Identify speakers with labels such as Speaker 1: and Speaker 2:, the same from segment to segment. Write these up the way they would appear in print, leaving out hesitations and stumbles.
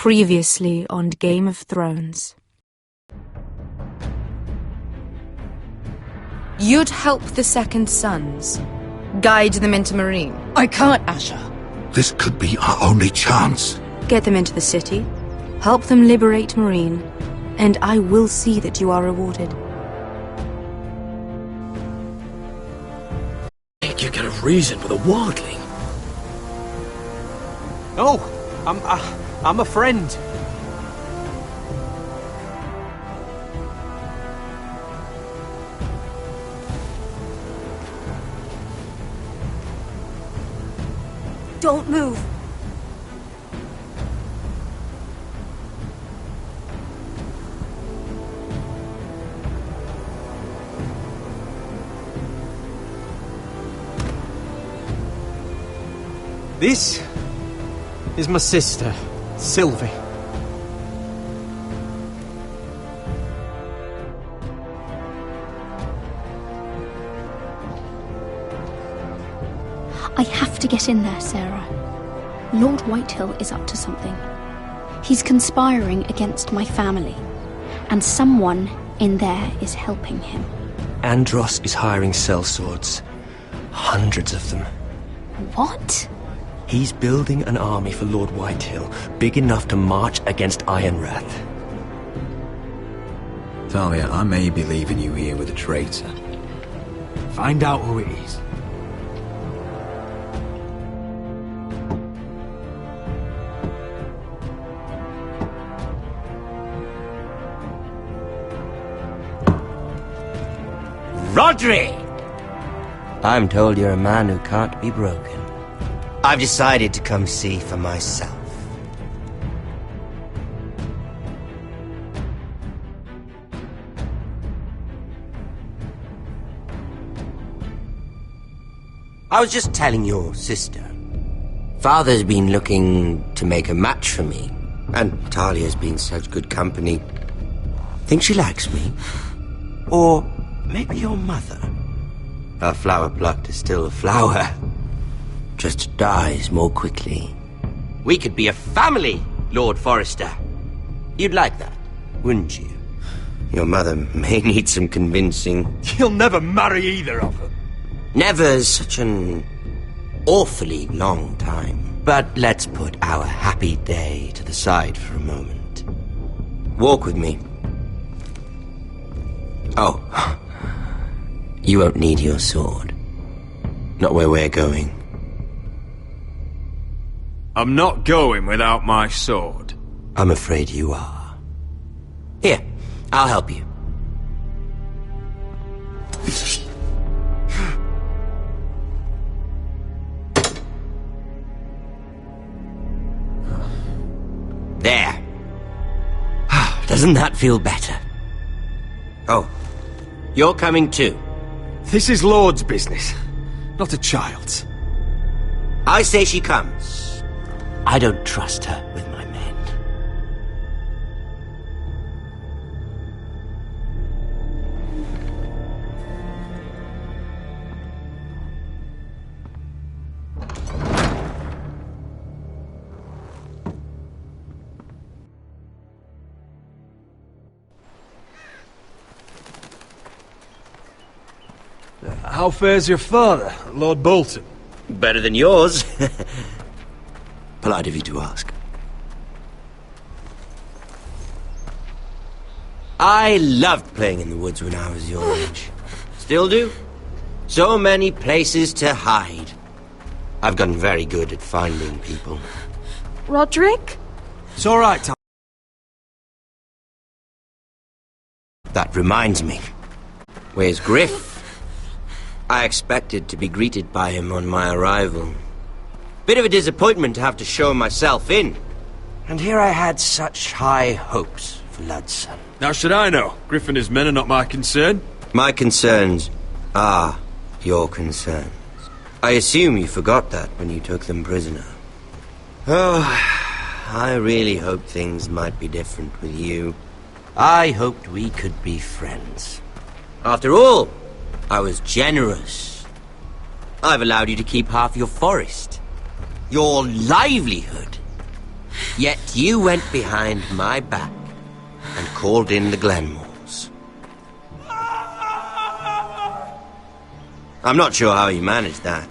Speaker 1: Previously on Game of Thrones. You'd help the Second Sons. Guide them into Marine.
Speaker 2: I can't, Asher.
Speaker 3: This could be our only chance.
Speaker 1: Get them into the city. Help them liberate Marine. And I will see that you are rewarded.
Speaker 4: You get a reason with a wardling.
Speaker 5: Oh, I'm a friend.
Speaker 1: Don't move.
Speaker 5: This is my sister, Sylvie.
Speaker 6: I have to get in there, Sarah. Lord Whitehill is up to something. He's conspiring against my family, and someone in there is helping him.
Speaker 4: Andros is hiring sellswords. Hundreds of them.
Speaker 6: What?
Speaker 4: He's building an army for Lord Whitehill, big enough to march against Ironrath.
Speaker 7: Talia, I may be leaving you here with a traitor. Find out who it is.
Speaker 8: Rodri! I'm told you're a man who can't be broken. I've decided to come see for myself. I was just telling your sister. Father's been looking to make a match for me, and Talia's been such good company. Think she likes me? Or maybe your mother? A flower plucked is still a flower. Just dies more quickly. We could be a family, Lord Forrester. You'd like that, wouldn't you? Your mother may need some convincing.
Speaker 5: You'll never marry either of them.
Speaker 8: Never's such an awfully long time. But let's put our happy day to the side for a moment. Walk with me. Oh, you won't need your sword. Not where we're going.
Speaker 5: I'm not going without my sword.
Speaker 8: I'm afraid you are. Here, I'll help you. There. Doesn't that feel better? Oh, you're coming too.
Speaker 5: This is Lord's business, not a child's.
Speaker 8: I say she comes. I don't trust her with my men.
Speaker 5: How fares your father, Lord Bolton?
Speaker 8: Better than yours. Polite of you to ask. I loved playing in the woods when I was your age. Still do. So many places to hide. I've gotten very good at finding people.
Speaker 1: Roderick?
Speaker 5: It's all right, Tom.
Speaker 8: That reminds me. Where's Griff? I expected to be greeted by him on my arrival. Bit of a disappointment to have to show myself in. And here I had such high hopes for Ludson.
Speaker 5: Now should I know? Griff and his men are not my concern.
Speaker 8: My concerns are your concerns. I assume you forgot that when you took them prisoner. Oh, I really hoped things might be different with you. I hoped we could be friends. After all, I was generous. I've allowed you to keep half your forest. Your livelihood. Yet you went behind my back and called in the Glenmores. I'm not sure how you managed that.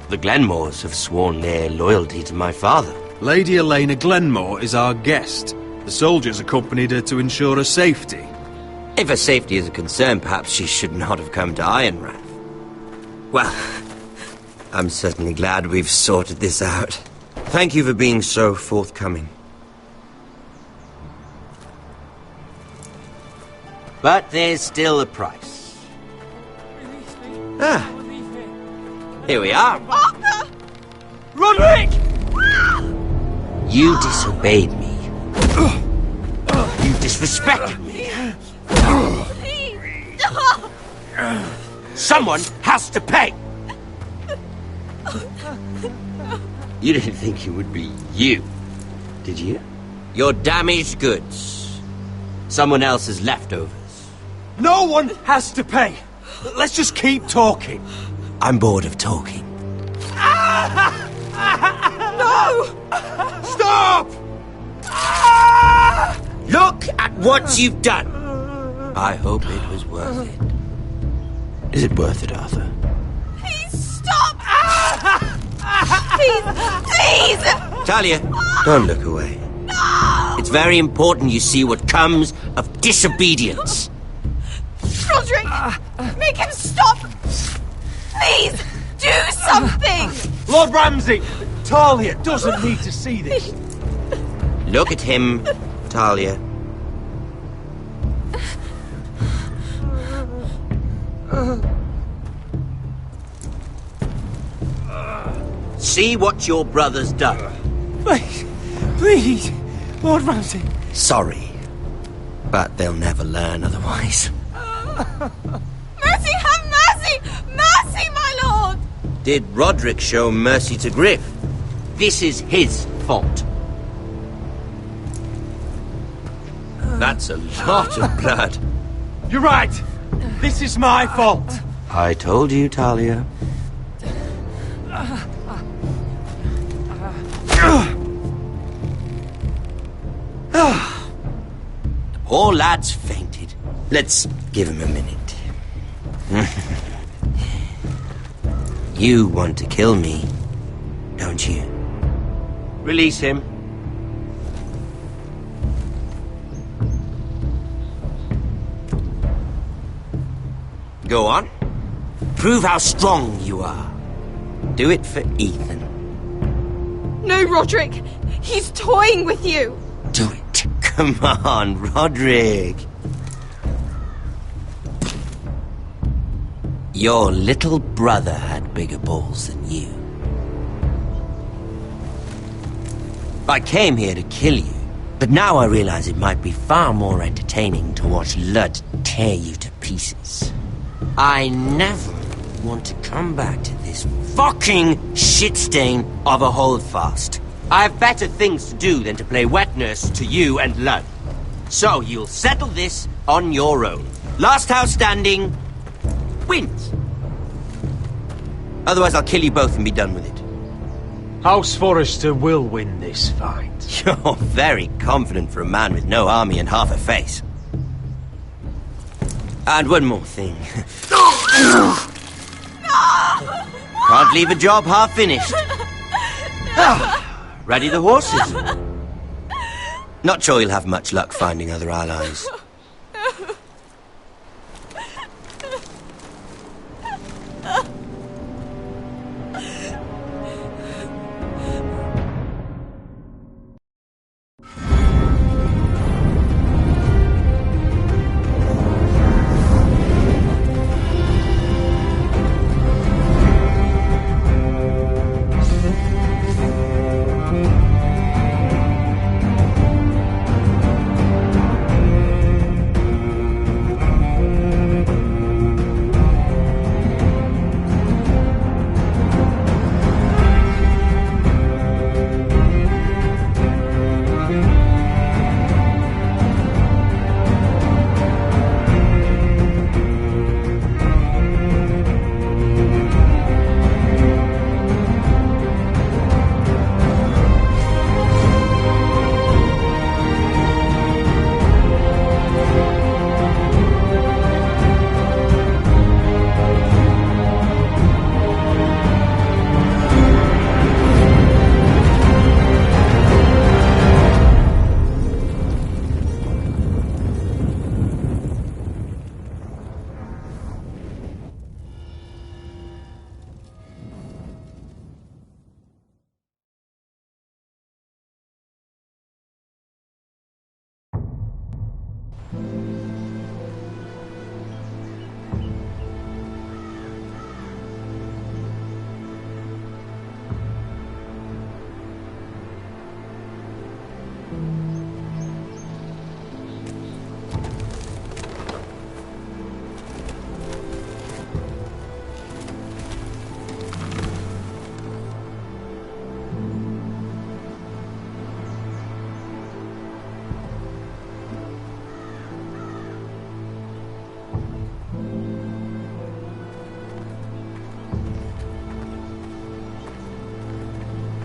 Speaker 8: The Glenmores have sworn their loyalty to my father.
Speaker 5: Lady Elena Glenmore is our guest. The soldiers accompanied her to ensure her safety.
Speaker 8: If her safety is a concern, perhaps she should not have come to Ironrath. Well, I'm certainly glad we've sorted this out. Thank you for being so forthcoming. But there's still a price. Ah, here we are.
Speaker 2: Arthur!
Speaker 5: Roderick!
Speaker 8: You disobeyed me. You disrespected me.
Speaker 2: Please!
Speaker 8: Someone has to pay! You didn't think it would be you, did you? Your damaged goods. Someone else's leftovers.
Speaker 5: No one has to pay. Let's just keep talking.
Speaker 8: I'm bored of talking.
Speaker 2: No!
Speaker 5: Stop!
Speaker 8: Look at what you've done! I hope it was worth it. Is it worth it, Arthur?
Speaker 2: Please stop! Please! Please!
Speaker 8: Talia, don't look away.
Speaker 2: No!
Speaker 8: It's very important you see what comes of disobedience.
Speaker 2: Roderick! Make him stop! Please! Do something!
Speaker 5: Lord Ramsay, Talia doesn't need to see this.
Speaker 8: Look at him, Talia. See what your brother's done.
Speaker 5: Please, Lord Ramsay.
Speaker 8: Sorry, but they'll never learn otherwise.
Speaker 2: Mercy, have mercy! Mercy, my lord!
Speaker 8: Did Roderick show mercy to Griff? This is his fault. That's a lot of blood.
Speaker 5: You're right. This is my fault.
Speaker 8: I told you, Talia. The poor lad's fainted. Let's give him a minute. You want to kill me, don't you? Release him. Go on. Prove how strong you are. Do it for Ethan.
Speaker 2: No, Roderick! He's toying with you!
Speaker 8: Do it. Come on, Roderick. Your little brother had bigger balls than you. I came here to kill you, but now I realize it might be far more entertaining to watch Lud tear you to pieces. I never want to come back to this fucking shit stain of a holdfast. I have better things to do than to play wet nurse to you and Lud. So you'll settle this on your own. Last house standing wins. Otherwise I'll kill you both and be done with it.
Speaker 5: House Forrester will win this fight.
Speaker 8: You're very confident for a man with no army and half a face. And one more thing. Can't leave a job half finished. Ready the horses? Not sure you'll have much luck finding other allies.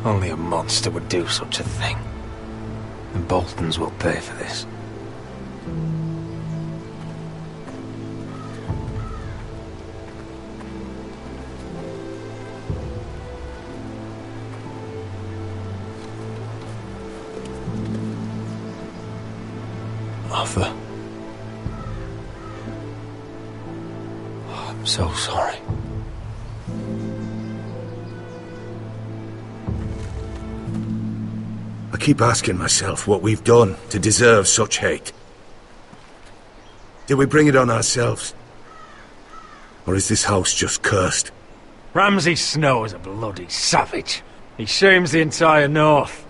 Speaker 7: Only a monster would do such a thing. The Boltons will pay for this. Arthur. Oh, I'm so sorry.
Speaker 3: I keep asking myself what we've done to deserve such hate. Did we bring it on ourselves? Or is this house just cursed?
Speaker 7: Ramsay Snow is a bloody savage. He shames the entire North.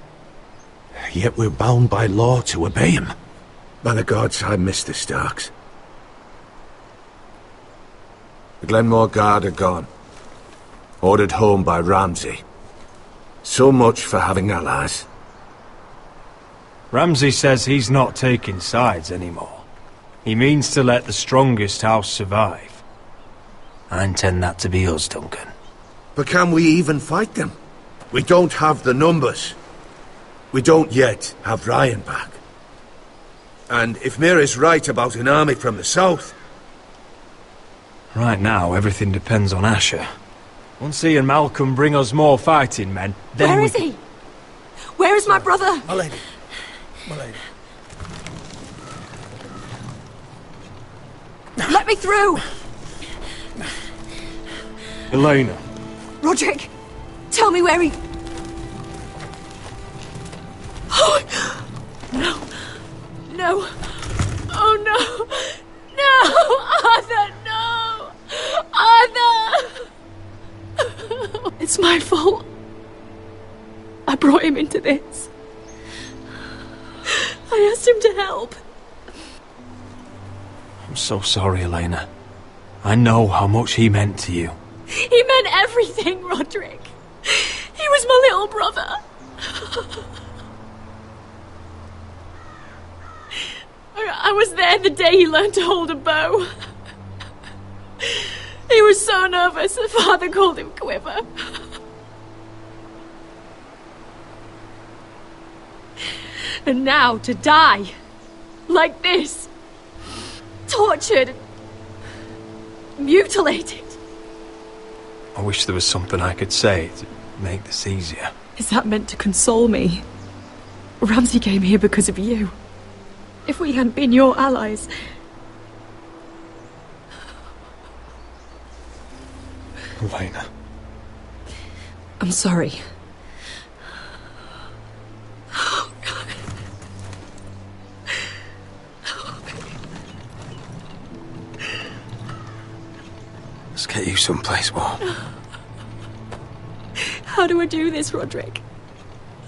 Speaker 3: Yet we're bound by law to obey him. By the gods, I miss the Starks. The Glenmore Guard are gone. Ordered home by Ramsay. So much for having allies.
Speaker 7: Ramsay says he's not taking sides anymore. He means to let the strongest house survive. I intend that to be us, Duncan.
Speaker 3: But can we even fight them? We don't have the numbers. We don't yet have Ryan back. And if Mira's right about an army from the south...
Speaker 7: Right now, everything depends on Asher. Once he and Malcolm bring us more fighting men, then
Speaker 2: Where is he? Where is my brother?
Speaker 3: My lady. My lady.
Speaker 2: Let me through!
Speaker 7: Elena.
Speaker 2: Roderick, tell me where he... Oh, no. No. Oh, no. No! Arthur, no! Arthur! It's my fault. I brought him into this. I asked him to help.
Speaker 7: I'm so sorry, Elena. I know how much he meant to you.
Speaker 2: He meant everything, Roderick. He was my little brother. I was there the day he learned to hold a bow. He was so nervous that Father called him Quiver. And now to die. Like this. Tortured. Mutilated.
Speaker 7: I wish there was something I could say to make this easier.
Speaker 2: Is that meant to console me? Ramsay came here because of you. If we hadn't been your allies...
Speaker 7: Elena.
Speaker 2: I'm sorry.
Speaker 7: Let's get you someplace warm.
Speaker 2: How do I do this, Roderick?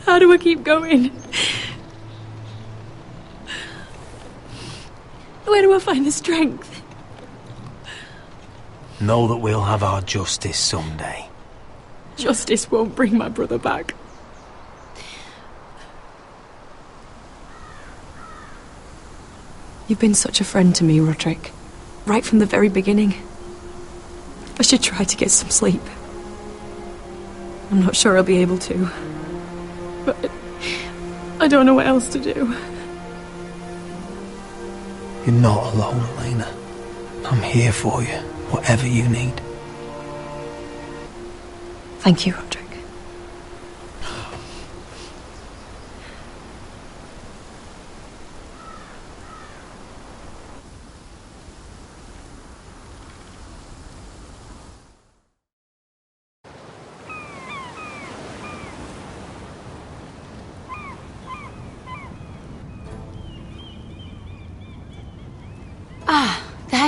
Speaker 2: How do I keep going? Where do I find the strength?
Speaker 7: Know that we'll have our justice someday.
Speaker 2: Justice won't bring my brother back. You've been such a friend to me, Roderick. Right from the very beginning. I should try to get some sleep. I'm not sure I'll be able to. But I don't know what else to do.
Speaker 7: You're not alone, Elena. I'm here for you, whatever you need.
Speaker 2: Thank you, Roderick.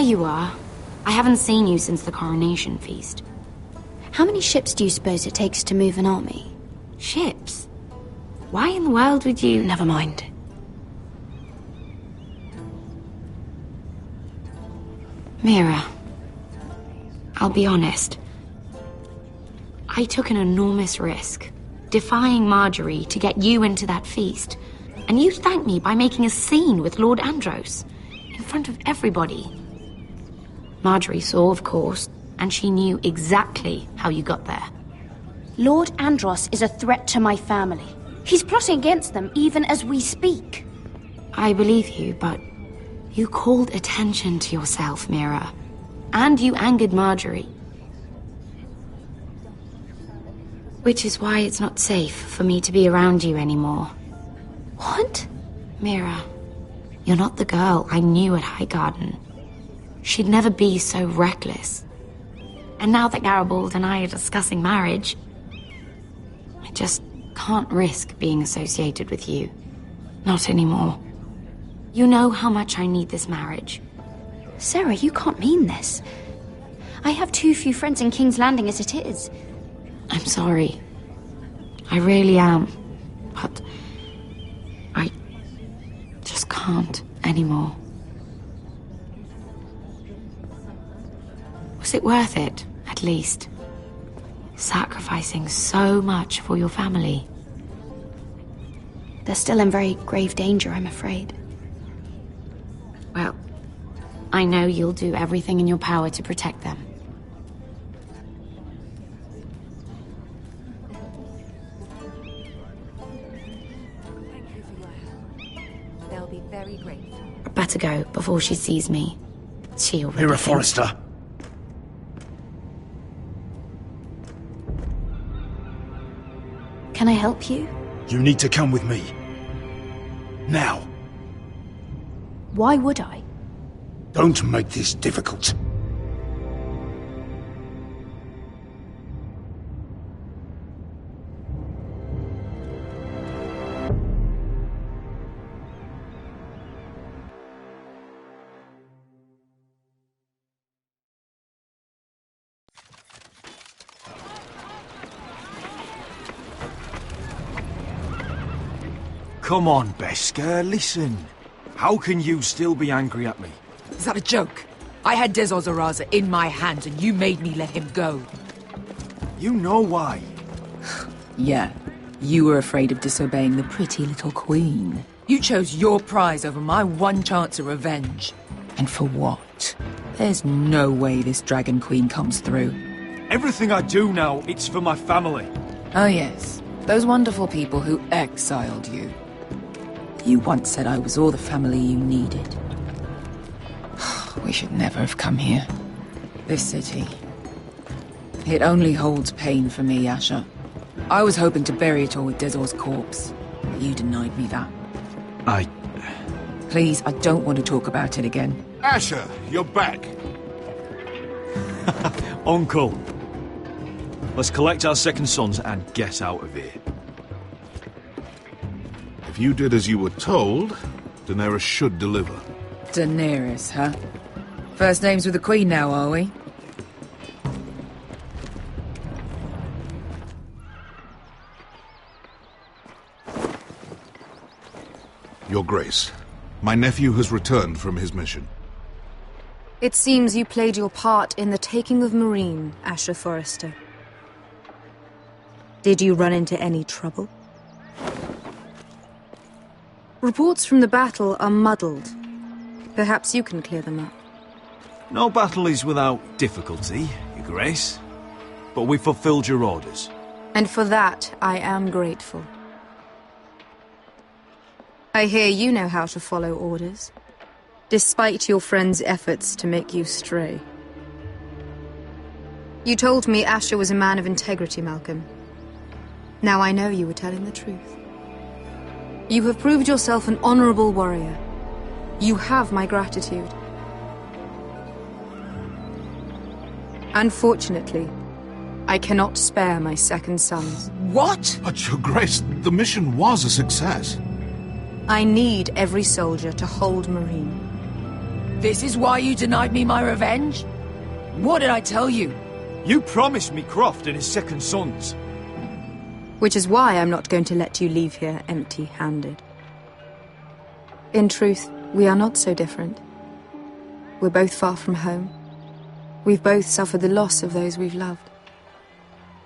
Speaker 9: you are. I haven't seen you since the coronation feast.
Speaker 6: How many ships do you suppose it takes to move an army?
Speaker 9: Ships? Why in the world would you...
Speaker 2: Never mind.
Speaker 9: Mira, I'll be honest. I took an enormous risk, defying Marjorie to get you into that feast. And you thanked me by making a scene with Lord Andros, in front of everybody. Marjorie saw, of course, and she knew exactly how you got there.
Speaker 6: Lord Andros is a threat to my family. He's plotting against them even as we speak.
Speaker 9: I believe you, but you called attention to yourself, Mira. And you angered Marjorie. Which is why it's not safe for me to be around you anymore.
Speaker 6: What?
Speaker 9: Mira, you're not the girl I knew at Highgarden. She'd never be so reckless. And now that Garibald and I are discussing marriage, I just can't risk being associated with you. Not anymore. You know how much I need this marriage.
Speaker 6: Sarah, you can't mean this. I have too few friends in King's Landing as it is.
Speaker 9: I'm sorry. I really am. But I just can't anymore. Was it worth it, at least? Sacrificing so much for your family?
Speaker 6: They're still in very grave danger, I'm afraid.
Speaker 9: Well, I know you'll do everything in your power to protect them.
Speaker 1: They'll be very grateful.
Speaker 9: I better go before she sees me. She already
Speaker 10: Mira
Speaker 9: thinks-
Speaker 10: Forrester.
Speaker 6: Can I help you?
Speaker 10: You need to come with me. Now.
Speaker 6: Why would I?
Speaker 10: Don't make this difficult.
Speaker 11: Come on, Beskar, listen. How can you still be angry at me?
Speaker 12: Is that a joke? I had Dezor Zaraza in my hands and you made me let him go.
Speaker 11: You know why.
Speaker 12: Yeah, you were afraid of disobeying the pretty little queen. You chose your prize over my one chance of revenge. And for what? There's no way this Dragon Queen comes through.
Speaker 11: Everything I do now, it's for my family.
Speaker 12: Oh yes, those wonderful people who exiled you. You once said I was all the family you needed. We should never have come here. This city. It only holds pain for me, Asher. I was hoping to bury it all with Dezor's corpse, but you denied me that. Please, I don't want to talk about it again.
Speaker 3: Asher, you're back.
Speaker 11: Uncle. Let's collect our second sons and get out of here.
Speaker 3: If you did as you were told, Daenerys should deliver.
Speaker 12: Daenerys, huh? First names with the Queen now, are we?
Speaker 3: Your Grace, my nephew has returned from his mission.
Speaker 1: It seems you played your part in the taking of Meereen, Asher Forrester. Did you run into any trouble? Reports from the battle are muddled. Perhaps you can clear them up.
Speaker 11: No battle is without difficulty, Your Grace. But we fulfilled your orders.
Speaker 1: And for that, I am grateful. I hear you know how to follow orders, despite your friend's efforts to make you stray. You told me Asher was a man of integrity, Malcolm. Now I know you were telling the truth. You have proved yourself an honorable warrior. You have my gratitude. Unfortunately, I cannot spare my second sons.
Speaker 12: What?
Speaker 3: But, Your Grace, the mission was a success.
Speaker 1: I need every soldier to hold Meereen.
Speaker 12: This is why you denied me my revenge? What did I tell you?
Speaker 11: You promised me Croft and his second sons.
Speaker 1: Which is why I'm not going to let you leave here empty-handed. In truth, we are not so different. We're both far from home. We've both suffered the loss of those we've loved.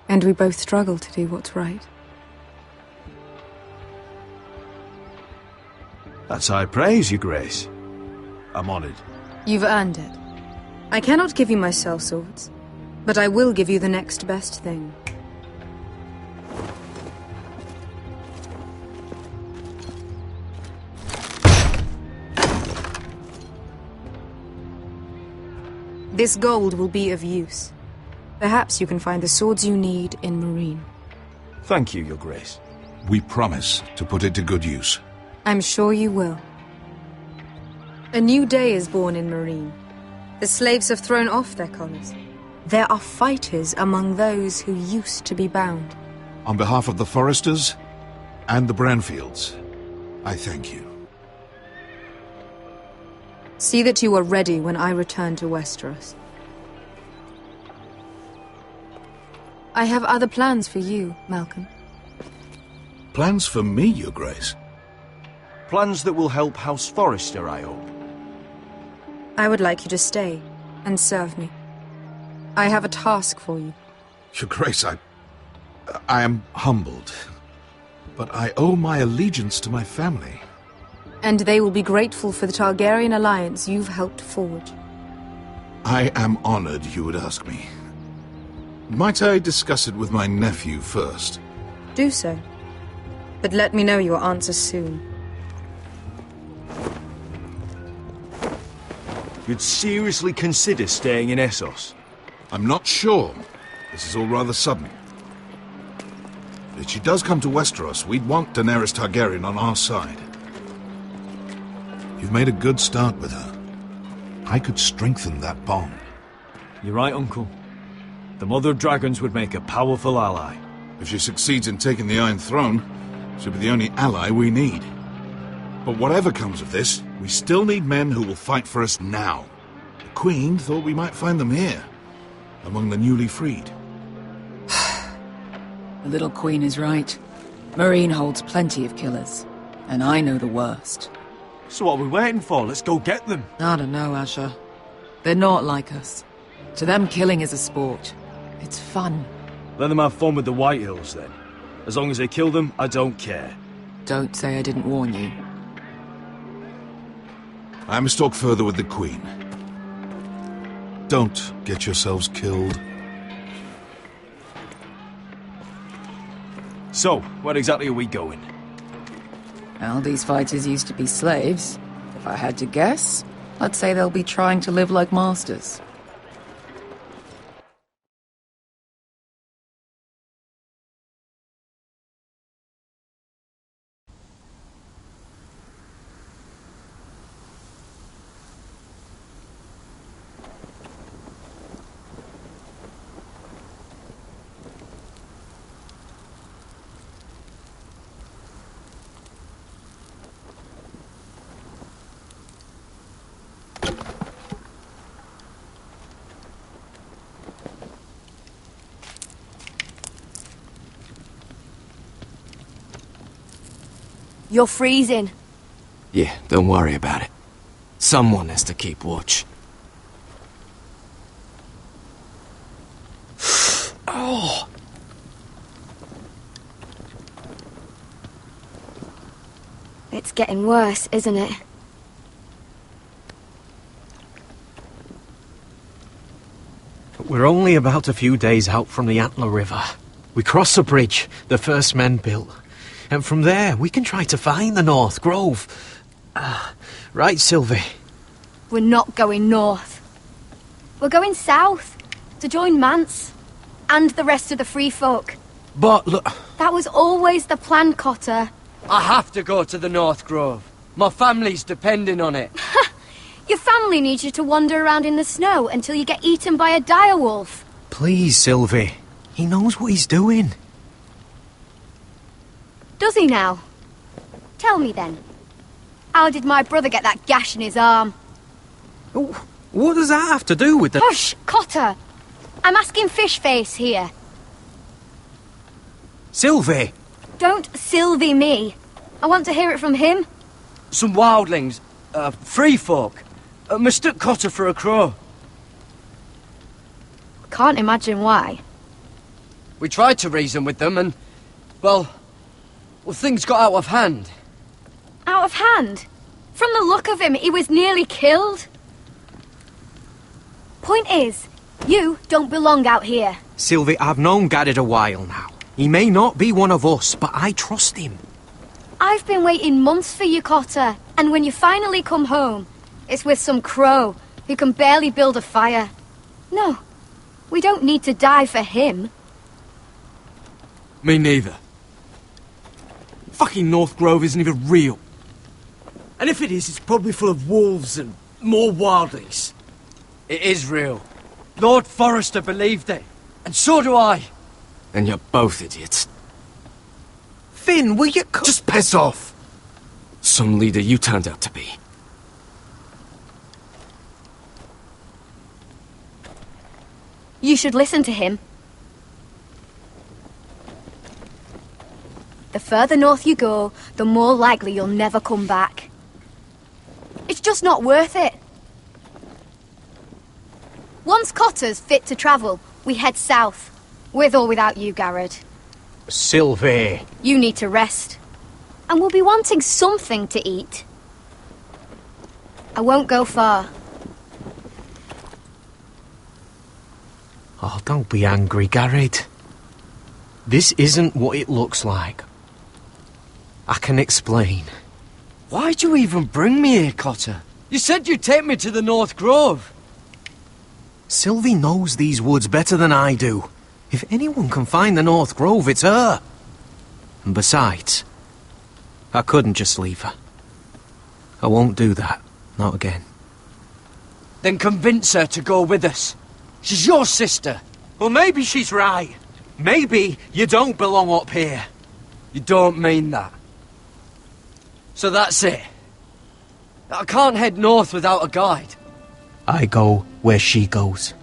Speaker 1: And we both struggle to do what's right.
Speaker 11: That's high praise, Your Grace. I'm honored.
Speaker 1: You've earned it. I cannot give you my sellswords, but I will give you the next best thing. This gold will be of use. Perhaps you can find the swords you need in Marine.
Speaker 11: Thank you, Your Grace.
Speaker 10: We promise to put it to good use.
Speaker 1: I'm sure you will. A new day is born in Marine. The slaves have thrown off their collars. There are fighters among those who used to be bound.
Speaker 10: On behalf of the Foresters and the Branfields, I thank you.
Speaker 1: See that you are ready when I return to Westeros. I have other plans for you, Malcolm.
Speaker 10: Plans for me, Your Grace?
Speaker 11: Plans that will help House Forrester, I hope.
Speaker 1: I would like you to stay and serve me. I have a task for you.
Speaker 10: Your Grace, I am humbled, but I owe my allegiance to my family.
Speaker 1: And they will be grateful for the Targaryen alliance you've helped forge.
Speaker 10: I am honored you would ask me. Might I discuss it with my nephew first?
Speaker 1: Do so. But let me know your answer soon.
Speaker 11: You'd seriously consider staying in Essos?
Speaker 10: I'm not sure. This is all rather sudden. If she does come to Westeros, we'd want Daenerys Targaryen on our side. You've made a good start with her. I could strengthen that bond.
Speaker 11: You're right, Uncle. The Mother of Dragons would make a powerful ally.
Speaker 10: If she succeeds in taking the Iron Throne, she'll be the only ally we need. But whatever comes of this, we still need men who will fight for us now. The Queen thought we might find them here, among the newly freed.
Speaker 12: The little Queen is right. Marine holds plenty of killers, and I know the worst.
Speaker 11: So what are we waiting for? Let's go get them.
Speaker 12: I don't know, Asher. They're not like us. To them, killing is a sport. It's fun.
Speaker 11: Let them have fun with the Whitehills, then. As long as they kill them, I don't care.
Speaker 12: Don't say I didn't warn you.
Speaker 10: I must talk further with the Queen. Don't get yourselves killed.
Speaker 11: So, where exactly are we going?
Speaker 12: Well, these fighters used to be slaves. If I had to guess, I'd say they'll be trying to live like masters.
Speaker 13: You're freezing.
Speaker 4: Yeah, don't worry about it. Someone has to keep watch. Oh!
Speaker 13: It's getting worse, isn't it?
Speaker 4: We're only about a few days out from the Antler River. We cross the bridge the first men built. And from there, we can try to find the North Grove. Right, Sylvie?
Speaker 13: We're not going north. We're going south, to join Mance, and the rest of the Free Folk.
Speaker 4: But look...
Speaker 13: That was always the plan, Cotter.
Speaker 14: I have to go to the North Grove. My family's depending on it.
Speaker 13: Your family needs you to wander around in the snow until you get eaten by a direwolf.
Speaker 4: Please, Sylvie. He knows what he's doing.
Speaker 13: Does he now? Tell me then. How did my brother get that gash in his arm?
Speaker 4: What does that have to do with the...
Speaker 13: Hush, Cotter! I'm asking Fishface here.
Speaker 4: Sylvie!
Speaker 13: Don't Sylvie me. I want to hear it from him.
Speaker 14: Some wildlings, free folk, mistook Cotter for a crow.
Speaker 13: Can't imagine why.
Speaker 14: We tried to reason with them and, well, things got out of hand.
Speaker 13: Out of hand? From the look of him, he was nearly killed. Point is, you don't belong out here.
Speaker 4: Sylvie, I've known Garrett a while now. He may not be one of us, but I trust him.
Speaker 13: I've been waiting months for you, Cotter, and when you finally come home, it's with some crow who can barely build a fire. No, we don't need to die for him.
Speaker 14: Me neither. Fucking North Grove isn't even real. And if it is, it's probably full of wolves and more wildlings. It is real. Lord Forrester believed it, and so do I.
Speaker 15: And you're both idiots.
Speaker 4: Finn, will you...
Speaker 15: Just piss off! Some leader you turned out to be.
Speaker 13: You should listen to him. The further north you go, the more likely you'll never come back. It's just not worth it. Once Cotter's fit to travel, we head south. With or without you, Garrett.
Speaker 4: Sylvie.
Speaker 13: You need to rest. And we'll be wanting something to eat. I won't go far.
Speaker 4: Oh, don't be angry, Garrett. This isn't what it looks like. I can explain.
Speaker 14: Why'd you even bring me here, Cotter? You said you'd take me to the North Grove.
Speaker 4: Sylvie knows these woods better than I do. If anyone can find the North Grove, it's her. And besides, I couldn't just leave her. I won't do that. Not again.
Speaker 14: Then convince her to go with us. She's your sister.
Speaker 4: Well, maybe she's right. Maybe you don't belong up here.
Speaker 14: You don't mean that. So that's it. I can't head north without a guide.
Speaker 4: I go where she goes.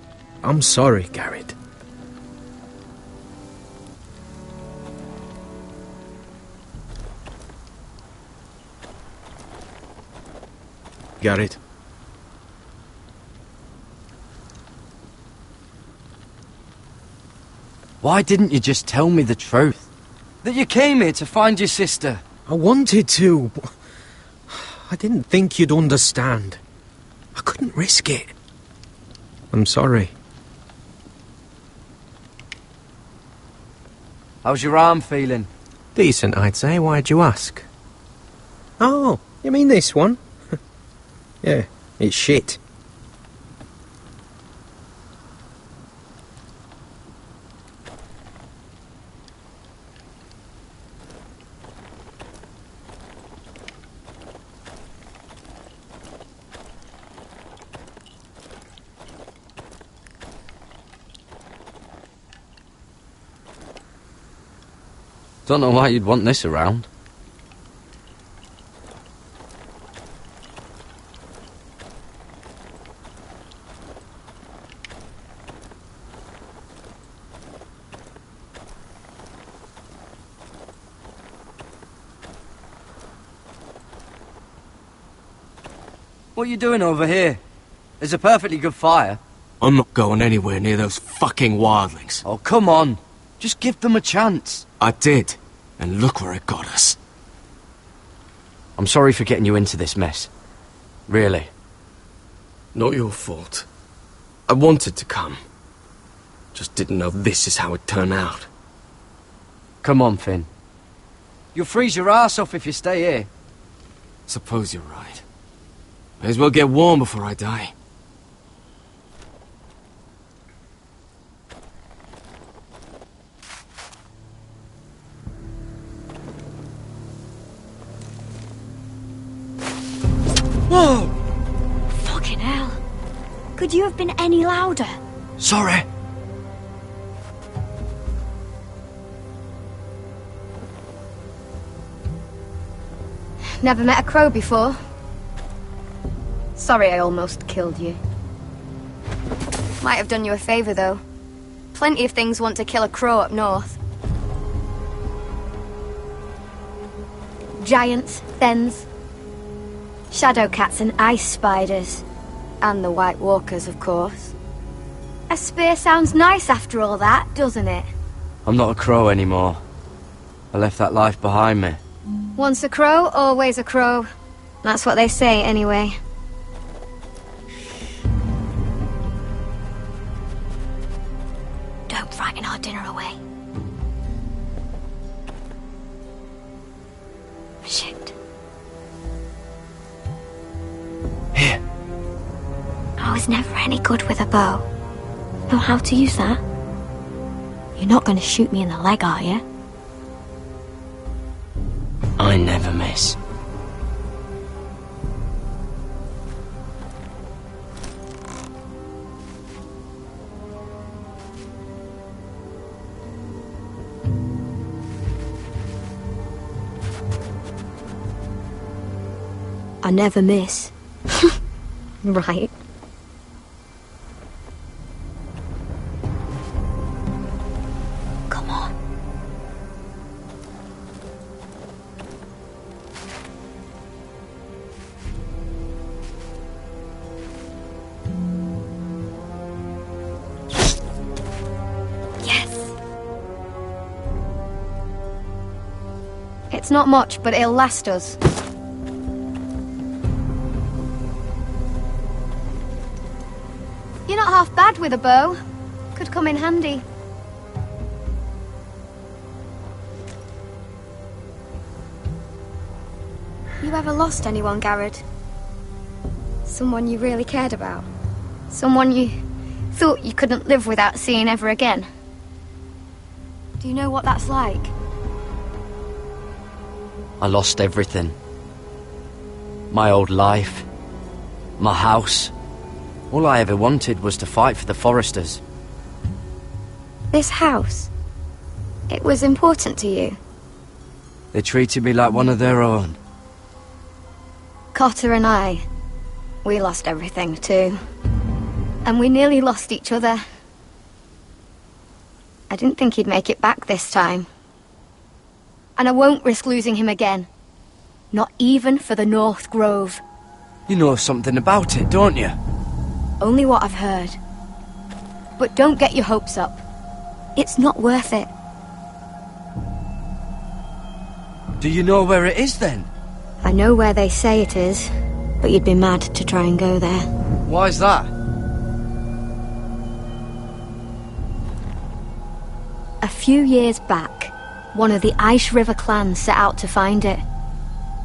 Speaker 4: I'm sorry, Garrett. Garrett.
Speaker 14: Why didn't you just tell me the truth? That you came here to find your sister?
Speaker 4: I wanted to, but I didn't think you'd understand. I couldn't risk it. I'm sorry.
Speaker 14: How's your arm feeling?
Speaker 4: Decent, I'd say. Why'd you ask? Oh, you mean this one? Yeah, it's shit.
Speaker 14: Don't know why you'd want this around. What are you doing over here? There's a perfectly good fire.
Speaker 15: I'm not going anywhere near those fucking wildlings.
Speaker 14: Oh, come on. Just give them a chance.
Speaker 15: I did, and look where it got us.
Speaker 14: I'm sorry for getting you into this mess. Really.
Speaker 15: Not your fault. I wanted to come. Just didn't know this is how it'd turn out.
Speaker 14: Come on, Finn. You'll freeze your ass off if you stay here.
Speaker 15: Suppose you're right. May as well get warm before I die.
Speaker 13: Whoa! Fucking hell. Could you have been any louder?
Speaker 14: Sorry.
Speaker 13: Never met a crow before. Sorry I almost killed you. Might have done you a favour, though. Plenty of things want to kill a crow up north. Giants, thens, shadow cats and ice spiders. And the White Walkers, of course. A spear sounds nice after all that, doesn't it?
Speaker 16: I'm not a crow anymore. I left that life behind me.
Speaker 13: Once a crow, always a crow. That's what they say, anyway. Don't frighten our dinner away. Shit.
Speaker 16: Here.
Speaker 13: I was never any good with a bow. Know how to use that? You're not going to shoot me in the leg, are you?
Speaker 16: I never miss.
Speaker 13: I never miss. Right. Come on. Yes. It's not much, but it'll last us. You're not half bad with a bow. Could come in handy. You ever lost anyone, Garrett? Someone you really cared about? Someone you thought you couldn't live without seeing ever again? Do you know what that's like?
Speaker 16: I lost everything. My old life. My house. All I ever wanted was to fight for the Foresters.
Speaker 13: This house? It was important to you?
Speaker 16: They treated me like one of their own.
Speaker 13: Cotter and I, we lost everything too. And we nearly lost each other. I didn't think he'd make it back this time. And I won't risk losing him again. Not even for the North Grove.
Speaker 16: You know something about it, don't you?
Speaker 13: Only what I've heard. But don't get your hopes up. It's not worth it.
Speaker 16: Do you know where it is then?
Speaker 13: I know where they say it is, but you'd be mad to try and go there.
Speaker 16: Why's that?
Speaker 13: A few years back, one of the Ice River clans set out to find it.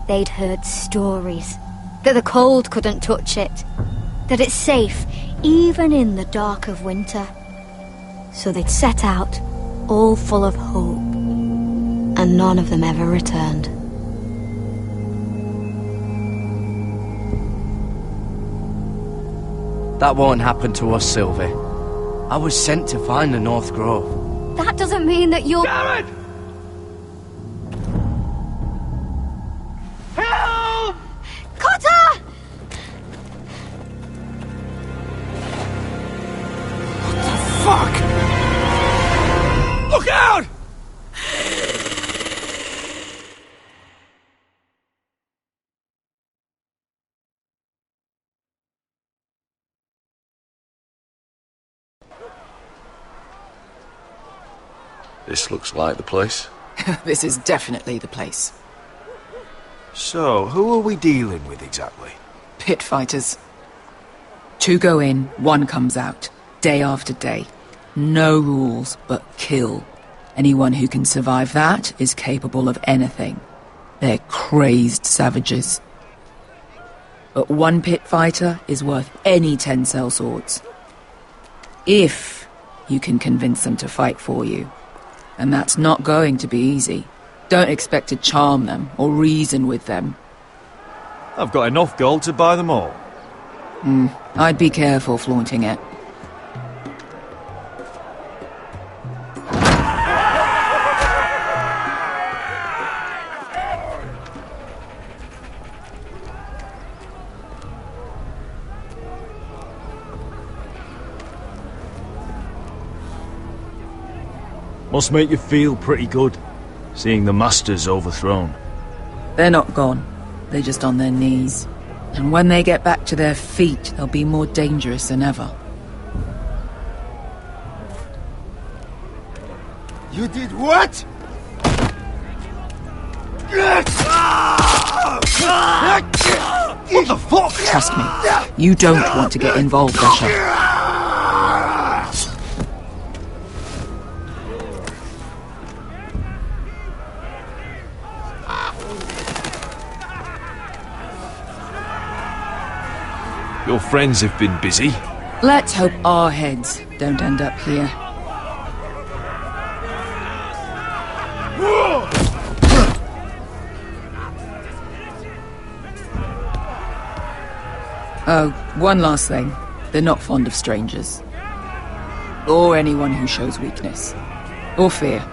Speaker 13: They'd heard stories that the cold couldn't touch it, that it's safe even in the dark of winter. So they'd set out, all full of hope, and none of them ever returned.
Speaker 16: That won't happen to us, Sylvie. I was sent to find the North Grove.
Speaker 13: That doesn't mean that you'll...
Speaker 14: Garrett! Help!
Speaker 13: Cotter!
Speaker 14: Fuck! Look out!
Speaker 17: This looks like the place.
Speaker 12: This is definitely the place.
Speaker 11: So, who are we dealing with exactly?
Speaker 12: Pit fighters. 2 go in, 1 comes out, day after day. No rules, but kill. Anyone who can survive that is capable of anything. They're crazed savages. But 1 pit fighter is worth any 10 sellswords. If you can convince them to fight for you. And that's not going to be easy. Don't expect to charm them or reason with them.
Speaker 11: I've got enough gold to buy them all.
Speaker 12: I'd be careful flaunting it.
Speaker 7: Must make you feel pretty good, seeing the Masters overthrown.
Speaker 12: They're not gone. They're just on their knees. And when they get back to their feet, they'll be more dangerous than ever.
Speaker 3: You did what?
Speaker 12: What the fuck? Trust me, you don't want to get involved, Asher.
Speaker 11: Your friends have been busy.
Speaker 12: Let's hope our heads don't end up here. Oh, one last thing. They're not fond of strangers. Or anyone who shows weakness. Or fear.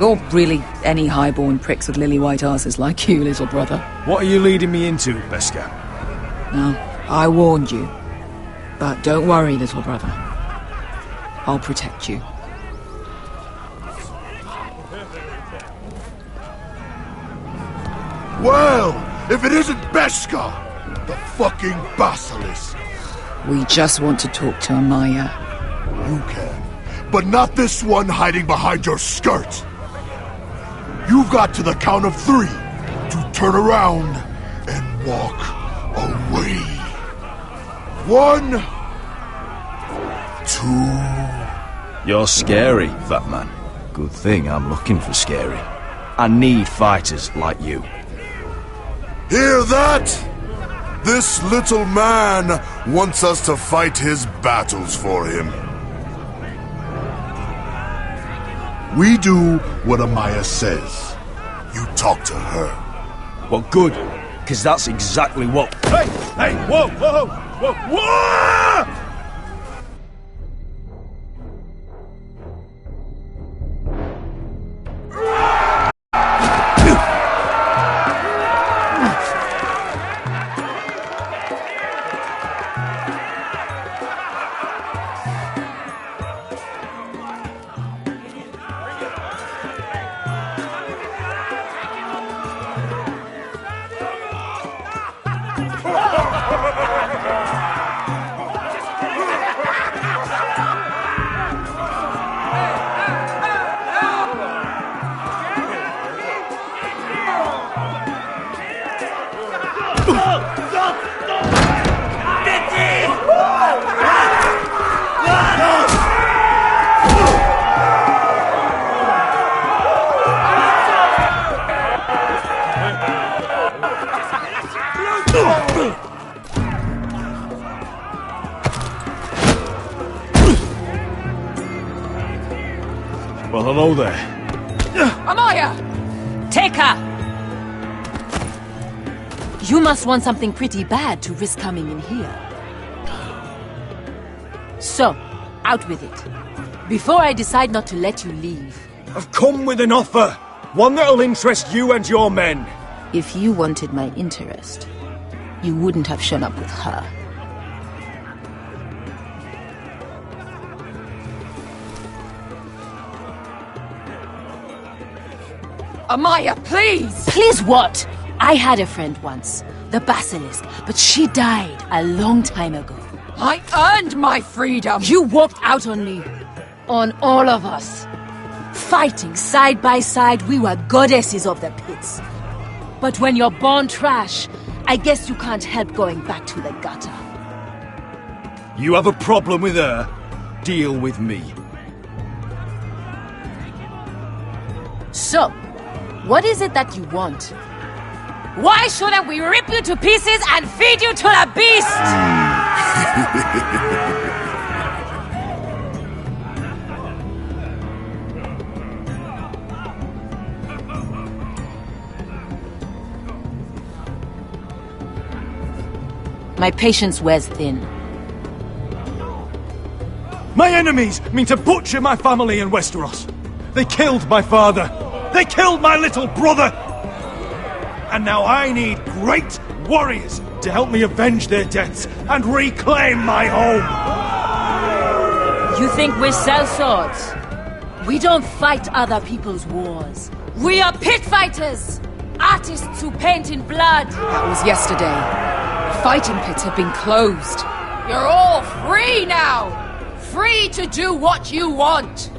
Speaker 12: Or really any highborn pricks with lily-white asses like you, little brother.
Speaker 7: What are you leading me into, Beskar?
Speaker 12: Now, I warned you. But don't worry, little brother. I'll protect you.
Speaker 3: Well, if it isn't Beskar, the fucking basilisk.
Speaker 12: We just want to talk to Amaya.
Speaker 3: You can, but not this one hiding behind your skirt. You've got to the count of 3 to turn around and walk away. 1, 2.
Speaker 11: You're scary, fat man. Good thing I'm looking for scary. I need fighters like you.
Speaker 3: Hear that? This little man wants us to fight his battles for him. We do what Amaya says. You talk to her.
Speaker 11: Well, good, because that's exactly what...
Speaker 7: Hey! Hey! Whoa! Whoa! Whoa! Whoa! Well, hello there.
Speaker 12: Amaya!
Speaker 18: Take her! You must want something pretty bad to risk coming in here. So, out with it. Before I decide not to let you leave.
Speaker 7: I've come with an offer. One that'll interest you and your men.
Speaker 18: If you wanted my interest, you wouldn't have shown up with her.
Speaker 12: Amaya, please!
Speaker 18: Please what? I had a friend once, the Basilisk, but she died a long time ago.
Speaker 12: I earned my freedom!
Speaker 18: You walked out on me. On all of us. Fighting side by side, we were goddesses of the pits. But when you're born trash, I guess you can't help going back to the gutter.
Speaker 11: You have a problem with her? Deal with me.
Speaker 18: So, what is it that you want? Why shouldn't we rip you to pieces and feed you to the beast? My patience wears thin.
Speaker 7: My enemies mean to butcher my family in Westeros. They killed my father. They killed my little brother. And now I need great warriors to help me avenge their deaths and reclaim my home.
Speaker 18: You think we sell swords? We don't fight other people's wars. We are pit fighters! Artists who paint in blood!
Speaker 12: That was yesterday. The fighting pits have been closed.
Speaker 19: You're all free now! Free to do what you want!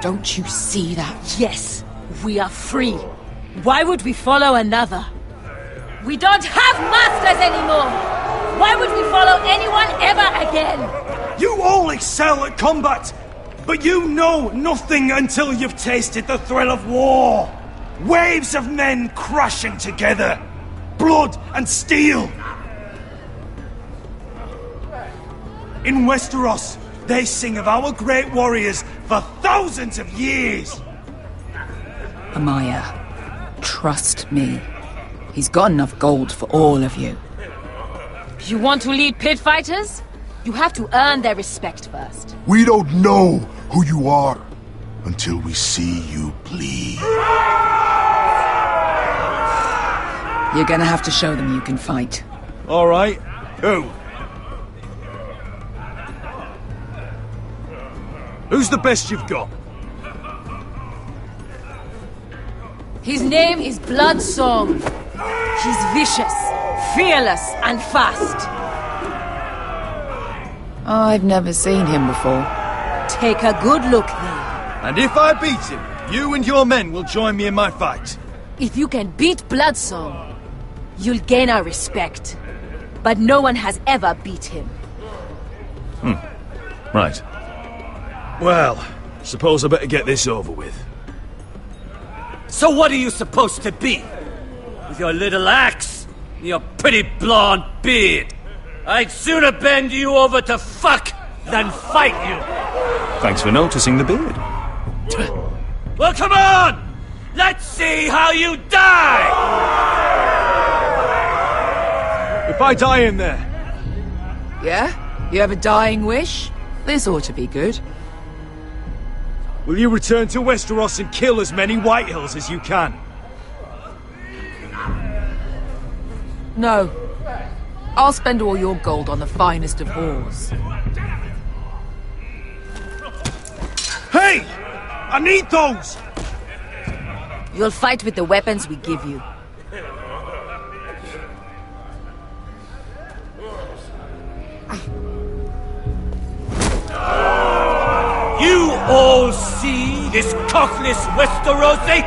Speaker 12: Don't you see that?
Speaker 18: Yes, we are free. Why would we follow another? We don't have masters anymore! Why would we follow anyone ever again?
Speaker 7: You all excel at combat, but you know nothing until you've tasted the thrill of war. Waves of men crashing together. Blood and steel. In Westeros, they sing of our great warriors for thousands of years.
Speaker 12: Amaya, trust me. He's got enough gold for all of you.
Speaker 18: You want to lead pit fighters? You have to earn their respect first.
Speaker 3: We don't know who you are until we see you bleed.
Speaker 12: You're gonna have to show them you can fight.
Speaker 7: All right. Who? Who's the best you've got?
Speaker 18: His name is Bloodsong. He's vicious, fearless, and fast.
Speaker 12: I've never seen him before.
Speaker 18: Take a good look then.
Speaker 7: And if I beat him, you and your men will join me in my fight.
Speaker 18: If you can beat Bloodsong, you'll gain our respect. But no one has ever beat him.
Speaker 7: Right. Well, suppose I better get this over with.
Speaker 14: So what are you supposed to be? With your little axe and your pretty blonde beard? I'd sooner bend you over to fuck than fight you.
Speaker 7: Thanks for noticing the beard.
Speaker 14: Well, come on! Let's see how you die!
Speaker 7: If I die in there...
Speaker 12: Yeah? You have a dying wish? This ought to be good.
Speaker 7: Will you return to Westeros and kill as many Whitehills as you can?
Speaker 12: No. I'll spend all your gold on the finest of whores.
Speaker 7: Hey! I need those!
Speaker 18: You'll fight with the weapons we give you.
Speaker 14: You all see this cockless Westerosi?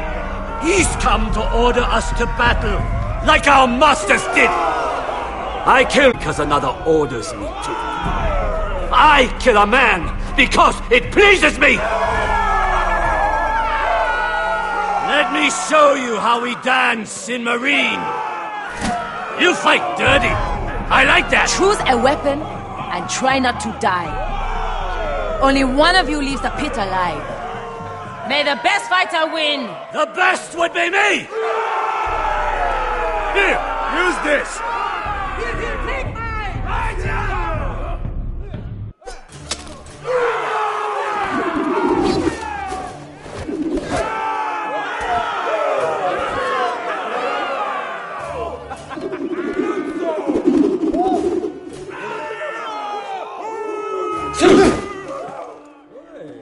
Speaker 14: He's come to order us to battle, like our masters did. I kill because another orders me to. I kill a man because it pleases me. Let me show you how we dance in Marine. You fight dirty. I like that.
Speaker 18: Choose a weapon and try not to die. Only one of you leaves the pit alive. May the best fighter win!
Speaker 14: The best would be me!
Speaker 7: Here, use this!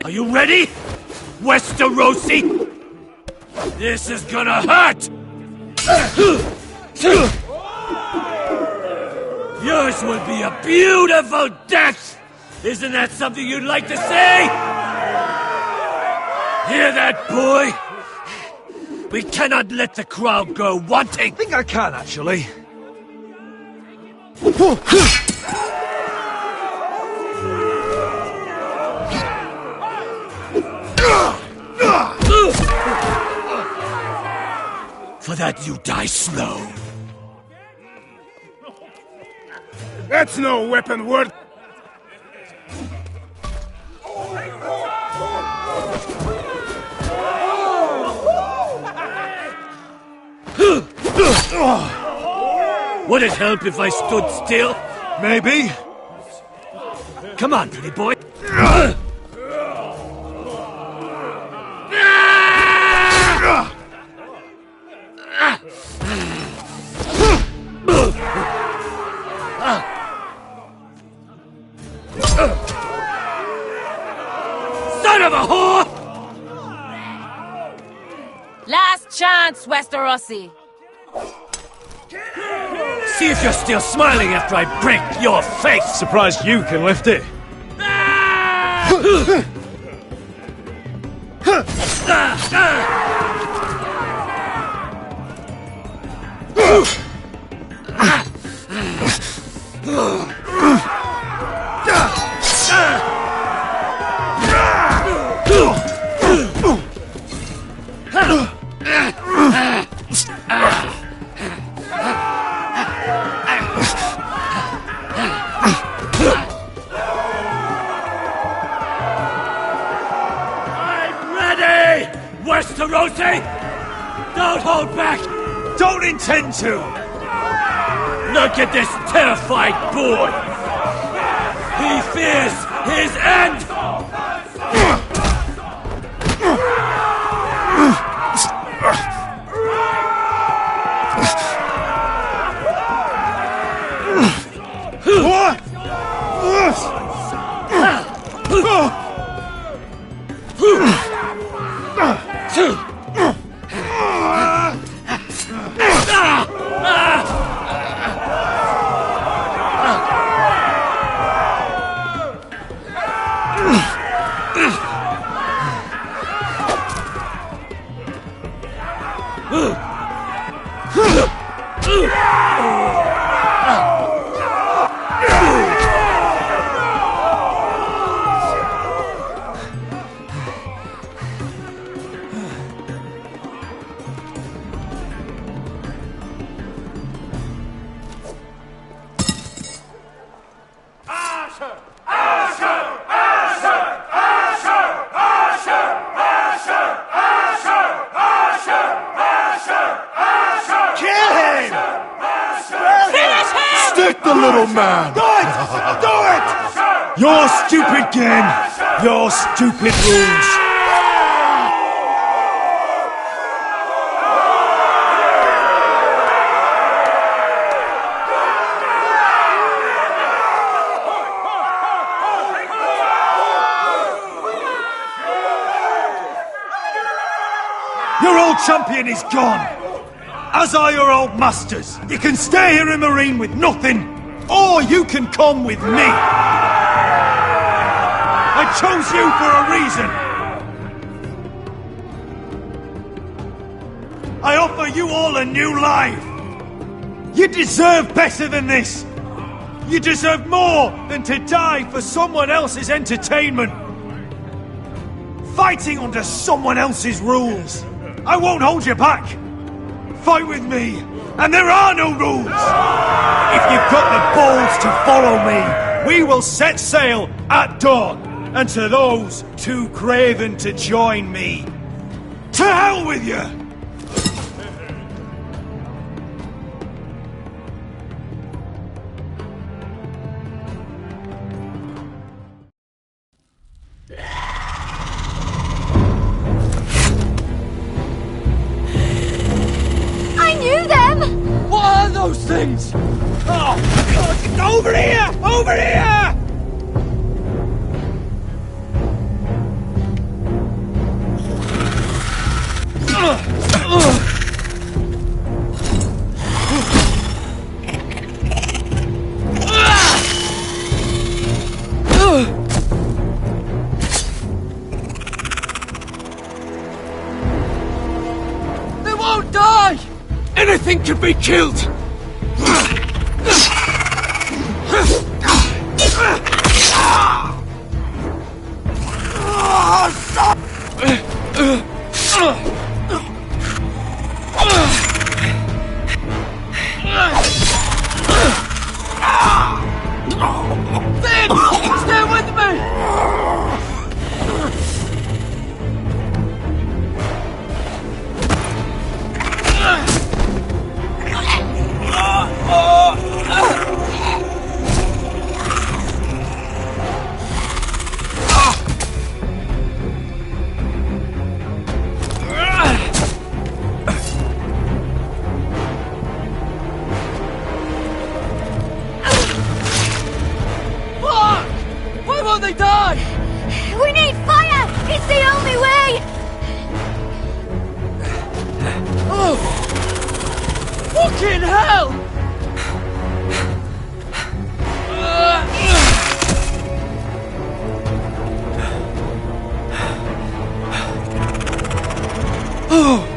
Speaker 14: Are you ready, Westerosi? This is gonna hurt! Yours will be a beautiful death! Isn't that something you'd like to say? Hear that, boy? We cannot let the crowd go wanting!
Speaker 7: I think I can, actually.
Speaker 14: For that you die slow.
Speaker 3: That's no weapon worth...
Speaker 14: Would it help if I stood still?
Speaker 7: Maybe.
Speaker 14: Come on, pretty boy. Son of a whore!
Speaker 18: Westerosi!
Speaker 14: See if you're still smiling after I break your face!
Speaker 7: Surprised you can lift it.
Speaker 14: Westerosi! Don't hold back!
Speaker 7: Don't intend to!
Speaker 14: Look at this terrified boy! He fears his end!
Speaker 7: Your stupid game! Your stupid rules! Your old champion is gone! As are your old masters! You can stay here in Marine with nothing, or you can come with me! I chose you for a reason! I offer you all a new life! You deserve better than this! You deserve more than to die for someone else's entertainment! Fighting under someone else's rules! I won't hold you back! Fight with me, and there are no rules! If you've got the balls to follow me, we will set sail at dawn! And to those too craven to join me, to hell with you!
Speaker 13: I knew them!
Speaker 14: What are those things? Oh, God, over here! Over here! They won't die! Anything can be killed! Stay with me! Why won't they die?
Speaker 13: We need fire! It's the only way!
Speaker 14: Oh! Fucking hell! Oh!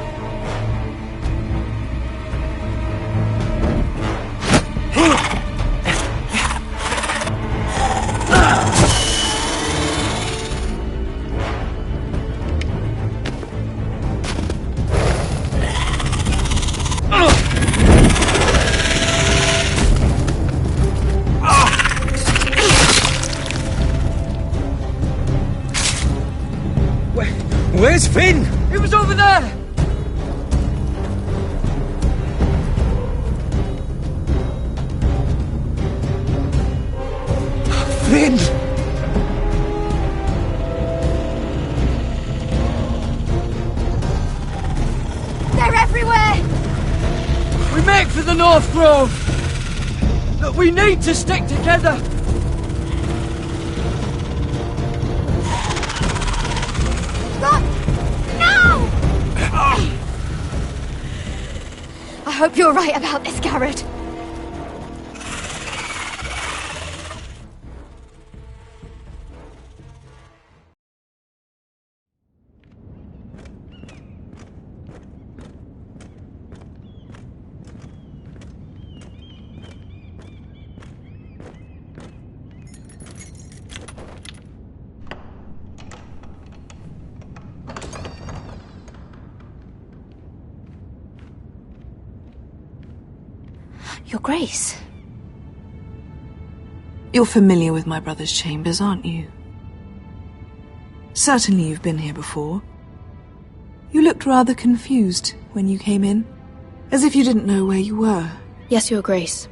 Speaker 4: Where's Finn?
Speaker 14: He was over there!
Speaker 4: Finn!
Speaker 13: They're everywhere!
Speaker 14: We make for the North Grove! Look, we need to stick together!
Speaker 13: Look! No! I hope you're right about this, Garrett.
Speaker 2: Your Grace. You're familiar with my brother's chambers, aren't you? Certainly you've been here before. You looked rather confused when you came in, as if you didn't know where you were.
Speaker 6: Yes, Your Grace.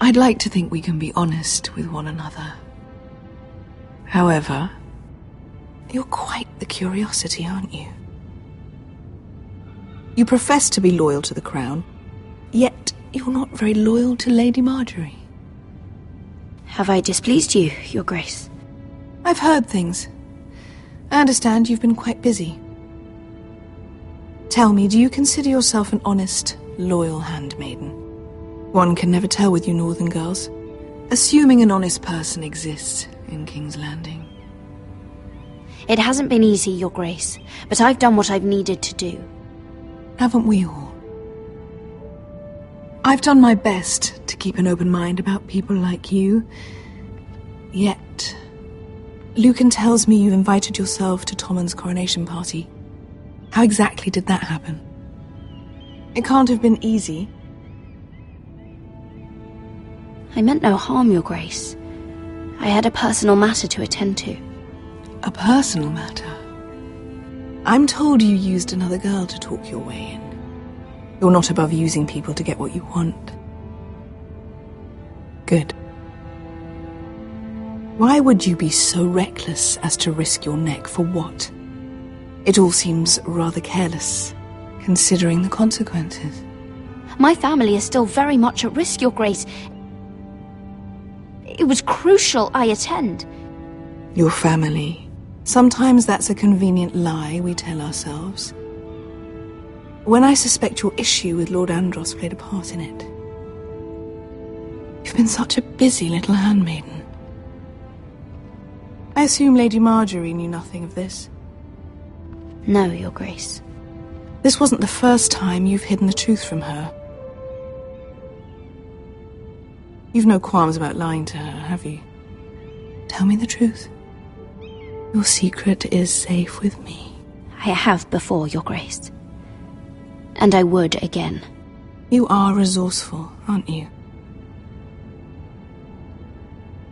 Speaker 2: I'd like to think we can be honest with one another. However, you're quite the curiosity, aren't you? You profess to be loyal to the crown, yet you're not very loyal to Lady Marjorie.
Speaker 6: Have I displeased you, Your Grace?
Speaker 2: I've heard things. I understand you've been quite busy. Tell me, do you consider yourself an honest, loyal handmaiden? One can never tell with you northern girls. Assuming an honest person exists in King's Landing.
Speaker 6: It hasn't been easy, Your Grace, but I've done what I've needed to do.
Speaker 2: Haven't we all? I've done my best to keep an open mind about people like you. Yet, Lucan tells me you invited yourself to Tommen's coronation party. How exactly did that happen? It can't have been easy.
Speaker 6: I meant no harm, Your Grace. I had a personal matter to attend to.
Speaker 2: A personal matter? I'm told you used another girl to talk your way in. You're not above using people to get what you want. Good. Why would you be so reckless as to risk your neck for what? It all seems rather careless, considering the consequences.
Speaker 6: My family is still very much at risk, Your Grace. It was crucial I attend.
Speaker 2: Your family. Sometimes that's a convenient lie we tell ourselves. When I suspect your issue with Lord Andros played a part in it. You've been such a busy little handmaiden. I assume Lady Marjorie knew nothing of this.
Speaker 6: No, Your Grace.
Speaker 2: This wasn't the first time you've hidden the truth from her. You've no qualms about lying to her, have you? Tell me the truth. Your secret is safe with me.
Speaker 6: I have before, Your Grace. And I would again.
Speaker 2: You are resourceful, aren't you?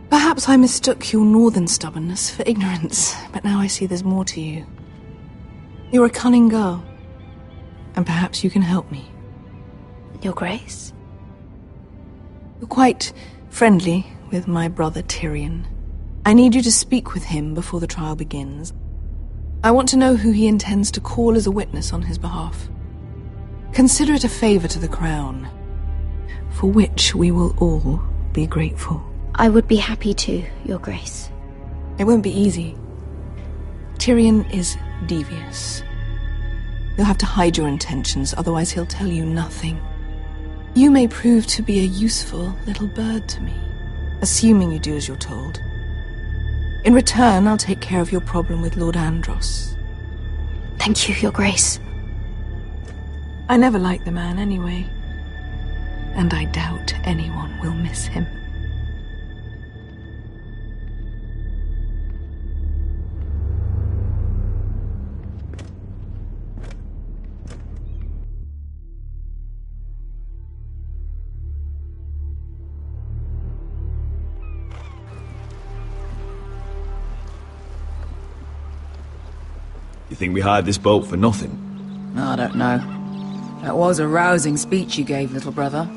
Speaker 2: Perhaps I mistook your northern stubbornness for ignorance, but now I see there's more to you. You're a cunning girl, and perhaps you can help me.
Speaker 6: Your Grace?
Speaker 2: You're quite friendly with my brother Tyrion. I need you to speak with him before the trial begins. I want to know who he intends to call as a witness on his behalf. Consider it a favor to the crown, for which we will all be grateful.
Speaker 6: I would be happy to, Your Grace.
Speaker 2: It won't be easy. Tyrion is devious. You'll have to hide your intentions, otherwise he'll tell you nothing.
Speaker 12: You may prove to be a useful little bird to me, assuming you do as you're told. In return, I'll take care of your problem with Lord Andros.
Speaker 6: Thank you, Your Grace.
Speaker 12: I never liked the man anyway, and I doubt anyone will miss him.
Speaker 11: You think we hired this boat for nothing?
Speaker 12: I don't know. That was a rousing speech you gave, little brother.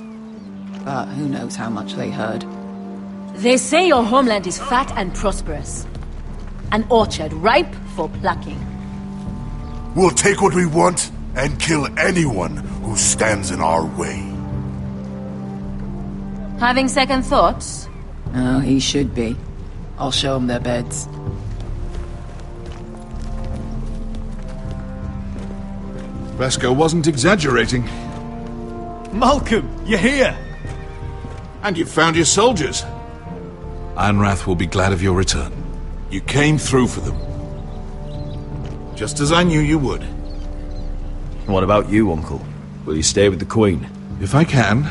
Speaker 12: But who knows how much they heard.
Speaker 18: They say your homeland is fat and prosperous. An orchard ripe for plucking.
Speaker 3: We'll take what we want and kill anyone who stands in our way.
Speaker 18: Having second thoughts?
Speaker 12: Oh, he should be. I'll show them their beds.
Speaker 10: Vesco wasn't exaggerating.
Speaker 7: Malcolm, you're here!
Speaker 10: And you've found your soldiers. Ironrath will be glad of your return. You came through for them. Just as I knew you would.
Speaker 11: What about you, Uncle? Will you stay with the Queen?
Speaker 10: If I can,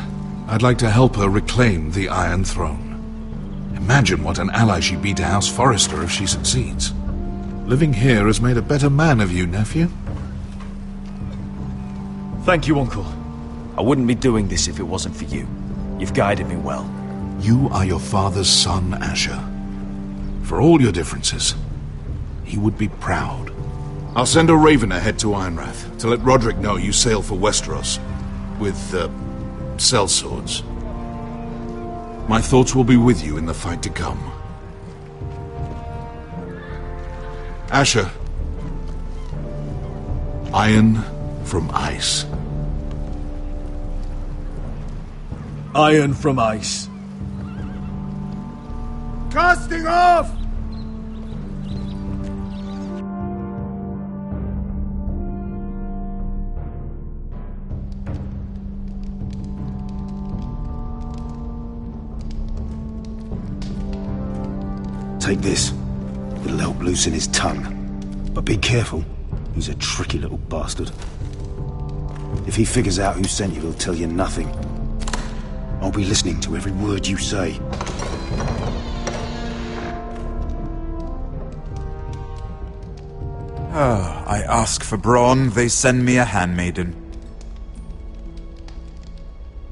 Speaker 10: I'd like to help her reclaim the Iron Throne. Imagine what an ally she'd be to House Forrester if she succeeds. Living here has made a better man of you, nephew.
Speaker 11: Thank you, Uncle. I wouldn't be doing this if it wasn't for you. You've guided me well.
Speaker 10: You are your father's son, Asher. For all your differences, he would be proud. I'll send a raven ahead to Ironrath to let Roderick know you sail for Westeros with, sellswords. My thoughts will be with you in the fight to come. Asher. Iron from ice.
Speaker 11: Iron from ice.
Speaker 7: Casting off!
Speaker 20: Take this. It'll help loosen his tongue. But be careful. He's a tricky little bastard. If he figures out who sent you, he'll tell you nothing. I'll be listening to every word you say.
Speaker 21: I ask for brawn, they send me a handmaiden.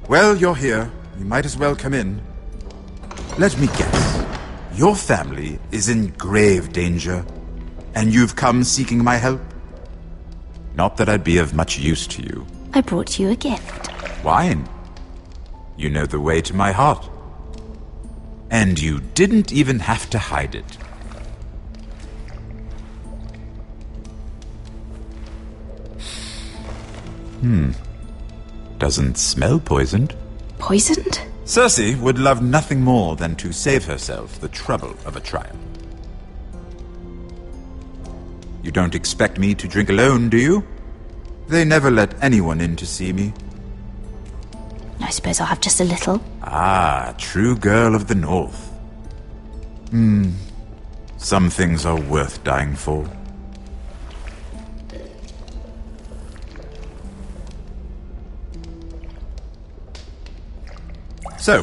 Speaker 21: Well, you're here. You might as well come in. Let me guess. Your family is in grave danger, and you've come seeking my help? Not that I'd be of much use to you.
Speaker 6: I brought you a gift.
Speaker 21: Wine. You know the way to my heart. And you didn't even have to hide it. Doesn't smell poisoned.
Speaker 6: Poisoned?
Speaker 21: Cersei would love nothing more than to save herself the trouble of a trial. You don't expect me to drink alone, do you? They never let anyone in to see me.
Speaker 6: I suppose I'll have just a little.
Speaker 21: Ah, true girl of the North. Some things are worth dying for. So,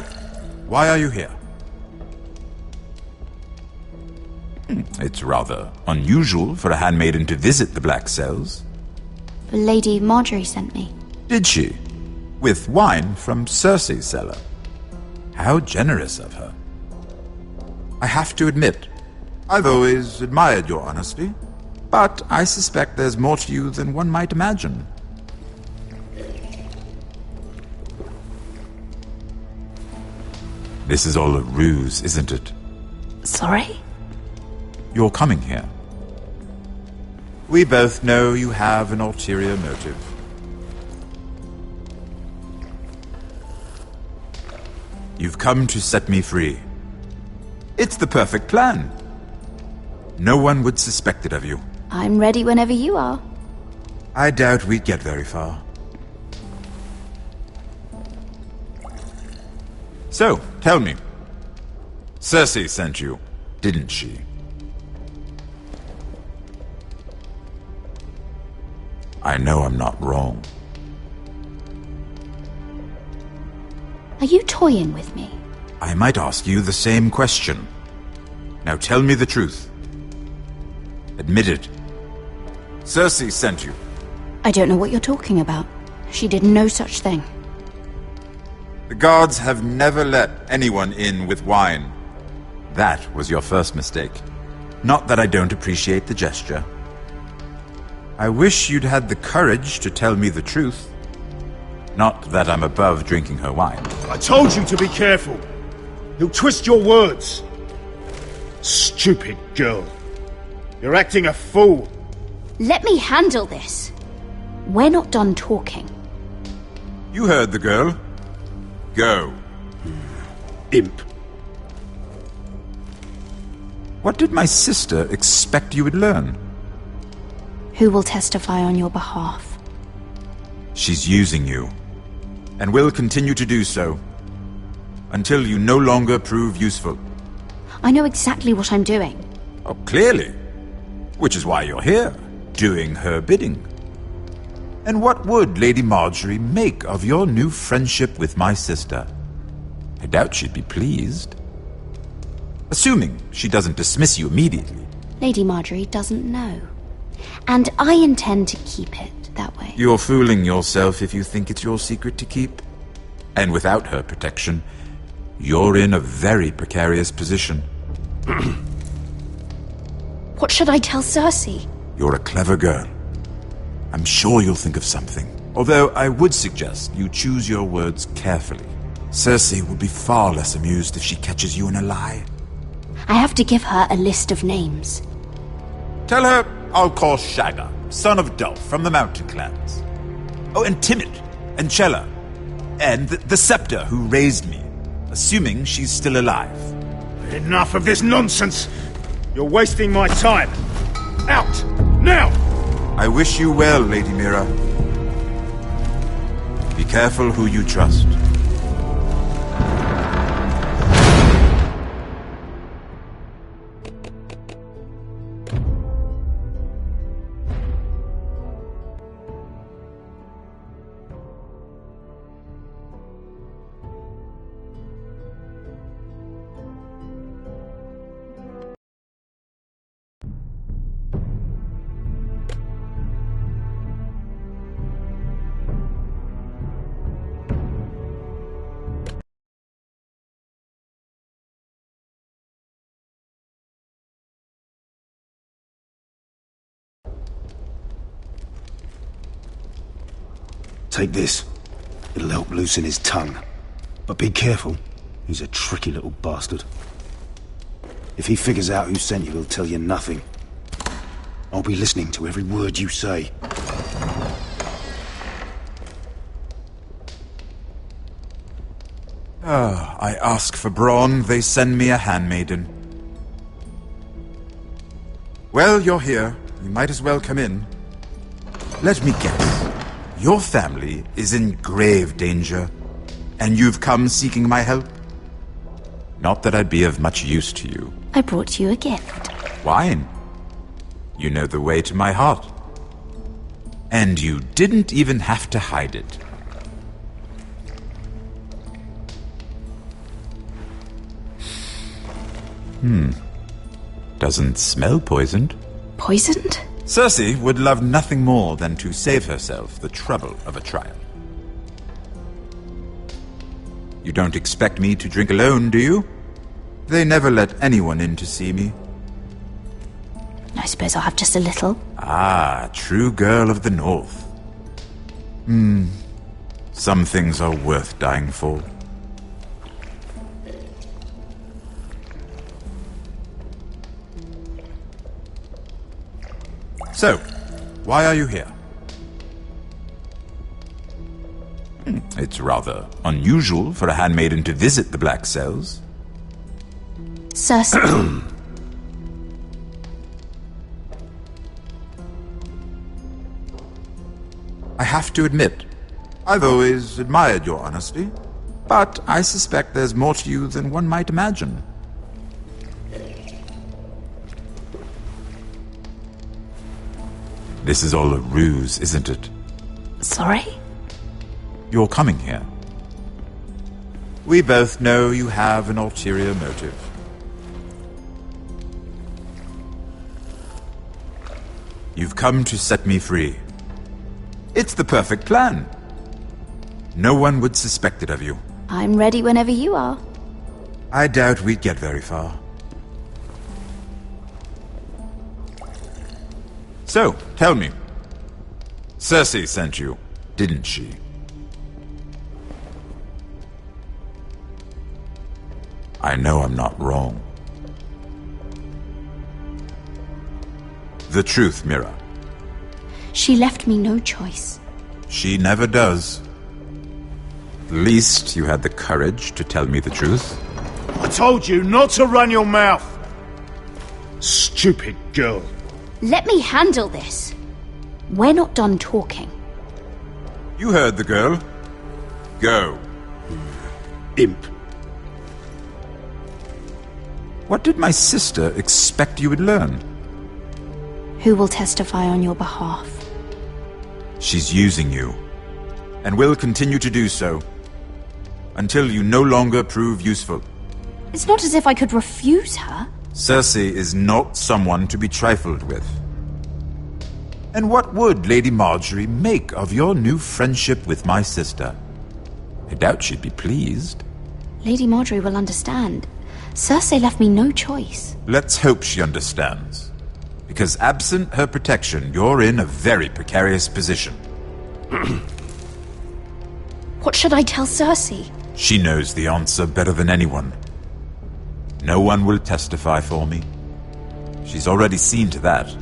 Speaker 21: why are you here? It's rather unusual for a handmaiden to visit the Black Cells.
Speaker 6: Lady Marjorie sent me.
Speaker 21: Did she? With wine from Cersei's cellar. How generous of her. I have to admit, I've always admired your honesty, but I suspect there's more to you than one might imagine. This is all a ruse, isn't it?
Speaker 6: Sorry?
Speaker 21: You're coming here. We both know you have an ulterior motive. You've come to set me free. It's the perfect plan. No one would suspect it of you.
Speaker 6: I'm ready whenever you are.
Speaker 21: I doubt we'd get very far. So, tell me. Cersei sent you, didn't she? I know I'm not wrong.
Speaker 6: Are you toying with me?
Speaker 21: I might ask you the same question. Now tell me the truth. Admit it. Cersei sent you.
Speaker 6: I don't know what you're talking about. She did no such thing.
Speaker 21: The guards have never let anyone in with wine. That was your first mistake. Not that I don't appreciate the gesture. I wish you'd had the courage to tell me the truth. Not that I'm above drinking her wine.
Speaker 3: I told you to be careful. He'll twist your words. Stupid girl. You're acting a fool.
Speaker 6: Let me handle this. We're not done talking.
Speaker 21: You heard the girl. Go.
Speaker 3: Imp.
Speaker 21: What did my sister expect you would learn?
Speaker 6: Who will testify on your behalf?
Speaker 21: She's using you, and will continue to do so, until you no longer prove useful.
Speaker 6: I know exactly what I'm doing.
Speaker 21: Oh, clearly. Which is why you're here, doing her bidding. And what would Lady Marjorie make of your new friendship with my sister? I doubt she'd be pleased. Assuming she doesn't dismiss you immediately.
Speaker 6: Lady Marjorie doesn't know. And I intend to keep it that way.
Speaker 21: You're fooling yourself if you think it's your secret to keep. And without her protection, you're in a very precarious position.
Speaker 6: What should I tell Cersei?
Speaker 21: You're a clever girl. I'm sure you'll think of something. Although I would suggest you choose your words carefully. Cersei will be far less amused if she catches you in a lie.
Speaker 6: I have to give her a list of names.
Speaker 21: Tell her I'll call Shagga, son of Dolph from the Mountain Clans. Oh, and Timid, and Chella, and the Scepter who raised me, assuming she's still alive.
Speaker 3: Enough of this nonsense! You're wasting my time! Out! Now!
Speaker 21: I wish you well, Lady Mira. Be careful who you trust.
Speaker 20: Take this. It'll help loosen his tongue. But be careful. He's a tricky little bastard. If he figures out who sent you, he'll tell you nothing. I'll be listening to every word you say.
Speaker 21: I ask for brawn, they send me a handmaiden. Well, you're here. You might as well come in. Let me guess. Your family is in grave danger, and you've come seeking my help? Not that I'd be of much use to you.
Speaker 6: I brought you a gift.
Speaker 21: Wine. You know the way to my heart. And you didn't even have to hide it. Doesn't smell poisoned.
Speaker 6: Poisoned?
Speaker 21: Cersei would love nothing more than to save herself the trouble of a trial. You don't expect me to drink alone, do you? They never let anyone in to see me.
Speaker 6: I suppose I'll have just a little.
Speaker 21: Ah, true girl of the North. Some things are worth dying for. So, why are you here? It's rather unusual for a handmaiden to visit the Black Cells.
Speaker 6: Cersei.
Speaker 21: I have to admit, I've always admired your honesty. But I suspect there's more to you than one might imagine. This is all a ruse, isn't it?
Speaker 9: Sorry?
Speaker 21: You're coming here. We both know you have an ulterior motive. You've come to set me free. It's the perfect plan. No one would suspect it of you.
Speaker 6: I'm ready whenever you are.
Speaker 21: I doubt we'd get very far. So, tell me. Cersei sent you, didn't she? I know I'm not wrong. The truth, Mira.
Speaker 6: She left me no choice.
Speaker 21: She never does. At least you had the courage to tell me the truth.
Speaker 3: I told you not to run your mouth! Stupid girl.
Speaker 6: Let me handle this. We're not done talking.
Speaker 21: You heard the girl. Go.
Speaker 3: Imp.
Speaker 21: What did my sister expect you would learn?
Speaker 6: Who will testify on your behalf?
Speaker 21: She's using you, and will continue to do so, until you no longer prove useful.
Speaker 6: It's not as if I could refuse her.
Speaker 21: Cersei is not someone to be trifled with. And what would Lady Marjorie make of your new friendship with my sister? I doubt she'd be pleased.
Speaker 6: Lady Marjorie will understand. Cersei left me no choice.
Speaker 21: Let's hope she understands. Because absent her protection, you're in a very precarious position.
Speaker 6: What should I tell Cersei?
Speaker 21: She knows the answer better than anyone. No one will testify for me. She's already seen to that.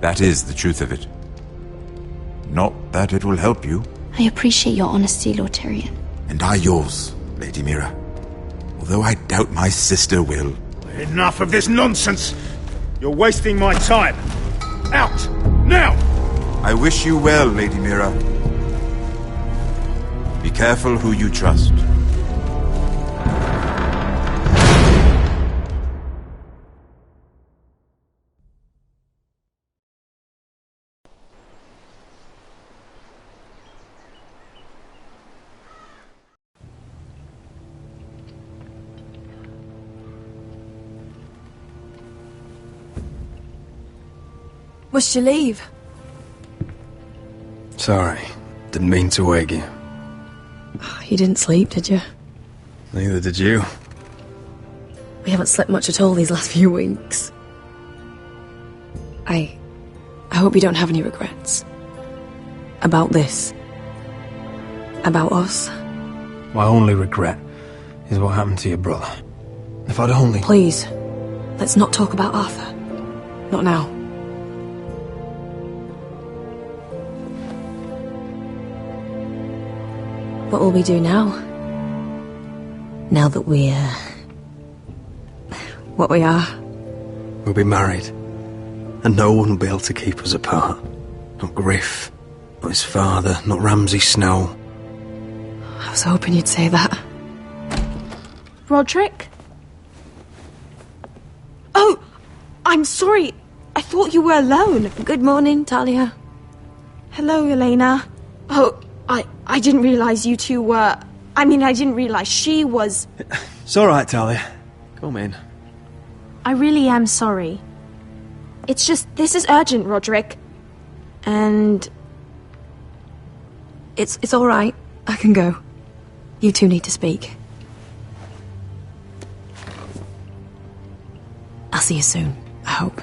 Speaker 21: That is the truth of it. Not that it will help you.
Speaker 6: I appreciate your honesty, Lord Tyrion.
Speaker 21: And I yours, Lady Mira. Although I doubt my sister will.
Speaker 3: Enough of this nonsense! You're wasting my time! Out! Now!
Speaker 21: I wish you well, Lady Mira. Be careful who you trust.
Speaker 2: Must you leave?
Speaker 15: Sorry. Didn't mean to wake you.
Speaker 2: You didn't sleep, did you?
Speaker 15: Neither did you.
Speaker 2: We haven't slept much at all these last few weeks. I hope you don't have any regrets. About this. About us.
Speaker 11: My only regret is what happened to your brother. If I'd only...
Speaker 2: Please, let's not talk about Arthur. Not now. What will we do now? Now that we're... what we are?
Speaker 15: We'll be married. And no one will be able to keep us apart. Not Griff, not his father, not Ramsay Snow.
Speaker 2: I was hoping you'd say that.
Speaker 5: Roderick? Oh! I'm sorry. I thought you were alone.
Speaker 2: Good morning, Talia.
Speaker 5: Hello, Elena. Oh, I didn't realize you two were... I didn't realize she was...
Speaker 11: It's alright, Talia. Come in.
Speaker 5: I really am sorry. It's just, this is urgent, Roderick. And...
Speaker 2: It's alright. I can go. You two need to speak. I'll see you soon, I hope.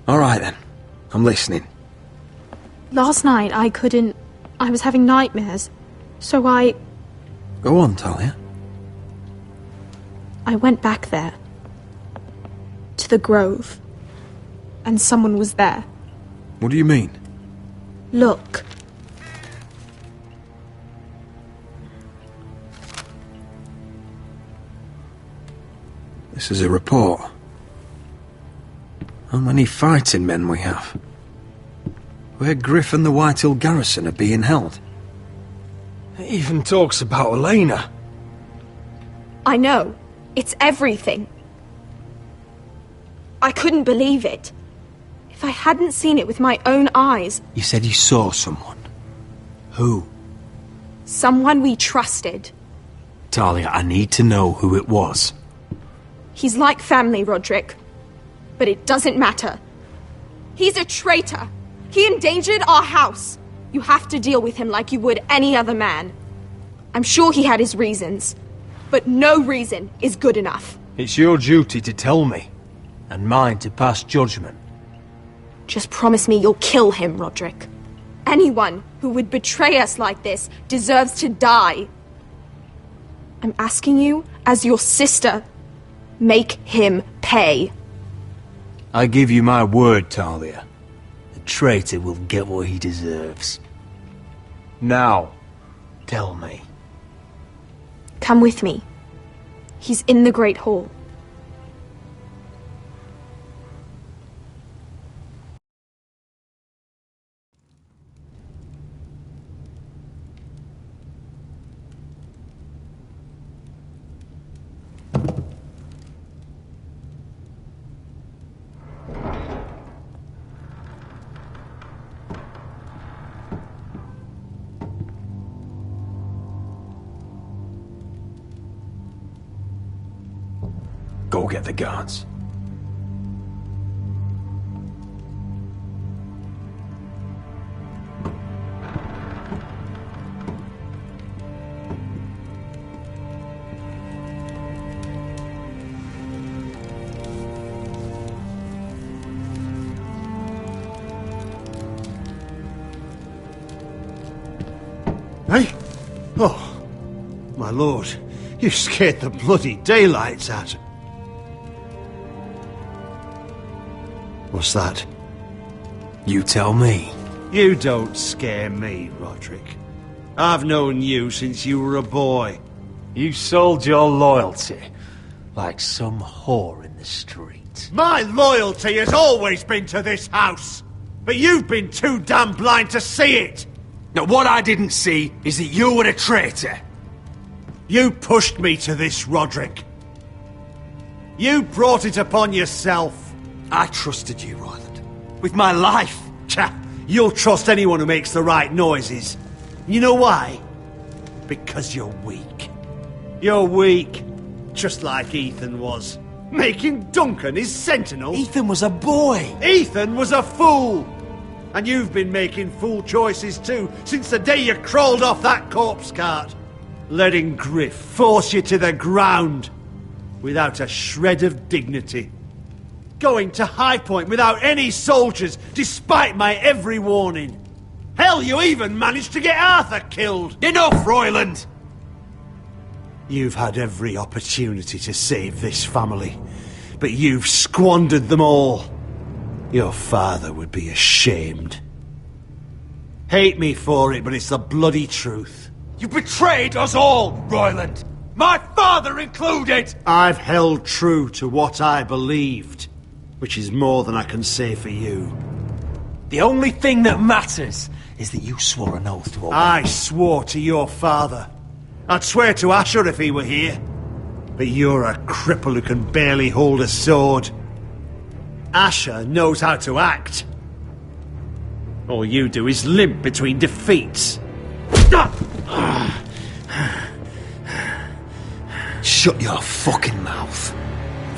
Speaker 15: Alright then. I'm listening.
Speaker 5: Last night I was having nightmares. So I
Speaker 15: Go on, Talia.
Speaker 5: went back there. To the grove. And someone was there.
Speaker 15: What do you mean?
Speaker 5: Look.
Speaker 15: This is a report. How many fighting men we have? Where Griff and the Whitehill garrison are being held.
Speaker 8: It even talks about Elena.
Speaker 5: I know. It's everything. I couldn't believe it. If I hadn't seen it with my own eyes...
Speaker 15: You said you saw someone. Who?
Speaker 5: Someone we trusted.
Speaker 15: Talia, I need to know who it was.
Speaker 5: He's like family, Roderick. But it doesn't matter. He's a traitor. He endangered our house. You have to deal with him like you would any other man. I'm sure he had his reasons. But no reason is good enough.
Speaker 8: It's your duty to tell me, and mine to pass judgment.
Speaker 5: Just promise me you'll kill him, Roderick. Anyone who would betray us like this deserves to die. I'm asking you, as your sister, make him pay.
Speaker 8: I give you my word, Talia. The traitor will get what he deserves. Now, tell me.
Speaker 5: Come with me. He's in the Great Hall.
Speaker 8: Go get the guards.
Speaker 7: Hey? Oh, my lord, you scared the bloody daylights out. What's that?
Speaker 15: You tell me.
Speaker 7: You don't scare me, Roderick. I've known you since you were a boy.
Speaker 8: You sold your loyalty like some whore in the street.
Speaker 7: My loyalty has always been to this house, but you've been too damn blind to see it.
Speaker 8: Now, what I didn't see is that you were a traitor.
Speaker 7: You pushed me to this, Roderick. You brought it upon yourself.
Speaker 8: I trusted you, Royland. With my life.
Speaker 7: Cha! You'll trust anyone who makes the right noises. You know why? Because you're weak. You're weak. Just like Ethan was. Making Duncan his sentinel.
Speaker 8: Ethan was a boy.
Speaker 7: Ethan was a fool. And you've been making fool choices too, since the day you crawled off that corpse cart. Letting Griff force you to the ground. Without a shred of dignity. Going to High Point without any soldiers, despite my every warning. Hell, you even managed to get Arthur killed!
Speaker 8: Enough, Royland!
Speaker 7: You've had every opportunity to save this family, but you've squandered them all. Your father would be ashamed. Hate me for it, but it's the bloody truth.
Speaker 8: You betrayed us all, Royland! My father included!
Speaker 7: I've held true to what I believed. Which is more than I can say for you.
Speaker 8: The only thing that matters is that you swore an oath to obey.
Speaker 7: I swore to your father. I'd swear to Asher if he were here. But you're a cripple who can barely hold a sword. Asher knows how to act. All you do is limp between defeats.
Speaker 15: Shut your fucking mouth.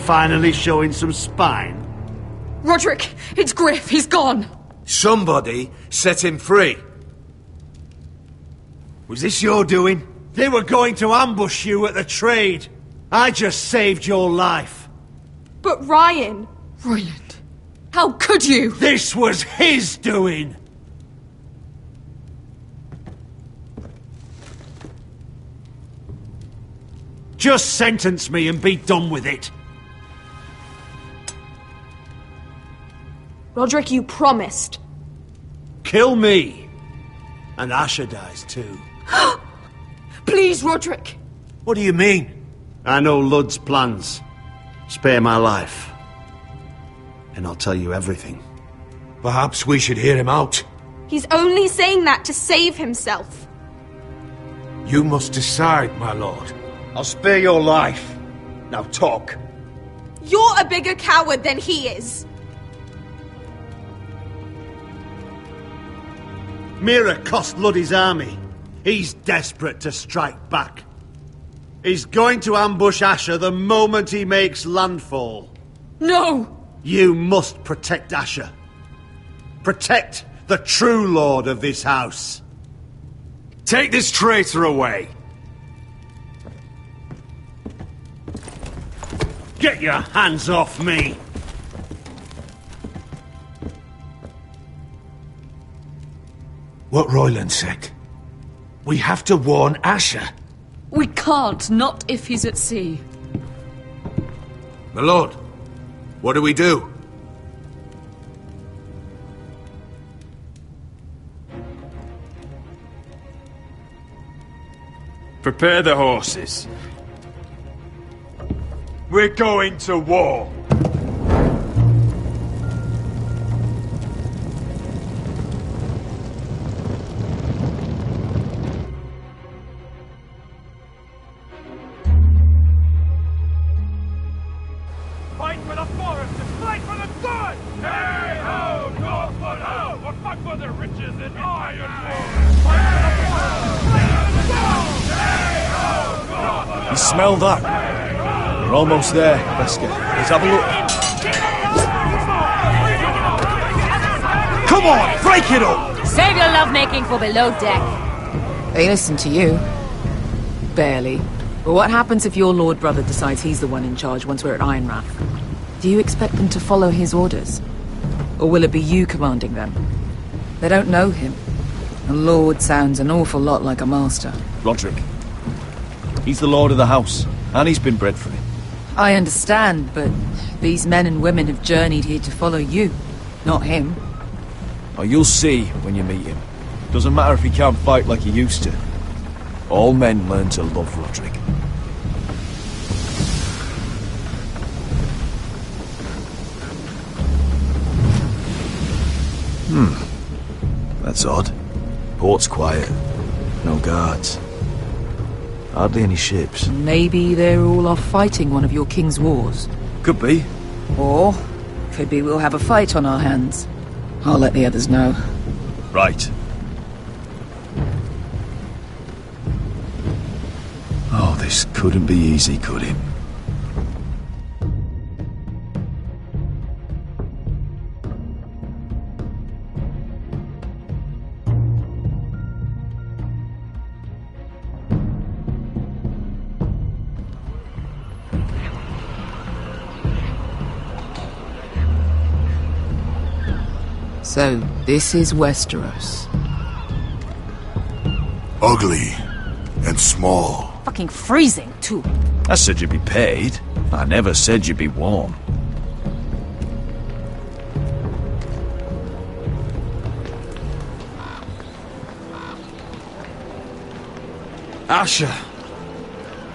Speaker 7: Finally showing some spine.
Speaker 18: Roderick, it's Griff. He's gone.
Speaker 8: Somebody set him free. Was this your doing?
Speaker 7: They were going to ambush you at the trade. I just saved your life.
Speaker 5: But Ryan...
Speaker 18: Royland, how could you?
Speaker 7: This was his doing. Just sentence me and be done with it.
Speaker 5: Roderick, you promised.
Speaker 7: Kill me. And Asher dies too.
Speaker 18: Please, Roderick.
Speaker 8: What do you mean?
Speaker 7: I know Ludd's plans.
Speaker 1: Spare my life, and I'll tell you everything.
Speaker 20: Perhaps we should hear him out.
Speaker 5: He's only saying that to save himself.
Speaker 20: You must decide, my lord.
Speaker 1: I'll spare your life. Now talk.
Speaker 5: You're a bigger coward than he is.
Speaker 1: Mira cost Luddy's army. He's desperate to strike back. He's going to ambush Asher the moment he makes landfall.
Speaker 5: No!
Speaker 1: You must protect Asher. Protect the true lord of this house.
Speaker 7: Take this traitor away.
Speaker 1: Get your hands off me!
Speaker 20: What Royland said. We have to warn Asher.
Speaker 22: We can't, not if he's at sea.
Speaker 20: My lord, what do we do?
Speaker 7: Prepare the horses. We're going to war.
Speaker 23: Fight for the forest and fight for the sun! Hey ho, Northwood ho! Or fight for the riches in Ironwood!
Speaker 7: You smell that? We're almost there, Veska. Let's have a look. Come on, break it up!
Speaker 18: Save your lovemaking for below deck.
Speaker 12: They listen to you. Barely. But what happens if your lord brother decides he's the one in charge once we're at Ironrath? Do you expect them to follow his orders? Or will it be you commanding them? They don't know him. A lord sounds an awful lot like a master.
Speaker 11: Roderick. He's the lord of the house, and he's been bred for it.
Speaker 12: I understand, but these men and women have journeyed here to follow you, not him.
Speaker 11: Oh, you'll see when you meet him. Doesn't matter if he can't fight like he used to. All men learn to love Roderick. That's odd. Port's quiet. No guards. Hardly any ships.
Speaker 12: Maybe they're all off fighting one of your king's wars.
Speaker 11: Could be.
Speaker 12: Or could be we'll have a fight on our hands. I'll let the others know.
Speaker 11: Right. Oh, this couldn't be easy, could it?
Speaker 12: So, this is Westeros.
Speaker 3: Ugly and small.
Speaker 18: Fucking freezing, too.
Speaker 11: I said you'd be paid. I never said you'd be warm.
Speaker 15: Asher.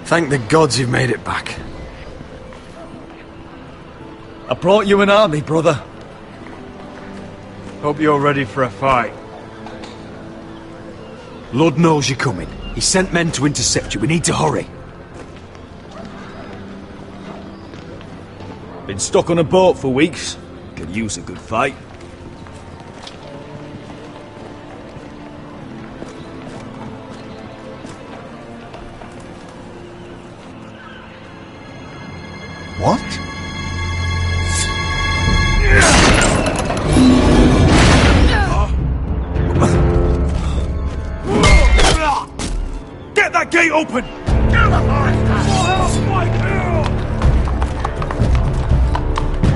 Speaker 15: Thank the gods you've made it back.
Speaker 11: I brought you an army, brother.
Speaker 7: Hope you're ready for a fight.
Speaker 20: Lord knows you're coming. He sent men to intercept you. We need to hurry.
Speaker 11: Been stuck on a boat for weeks. Could use a good fight.
Speaker 20: What?
Speaker 7: Get that gate open!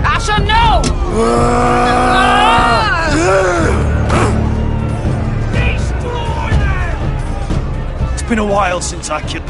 Speaker 19: Asher, no!
Speaker 7: It's been a while since I killed...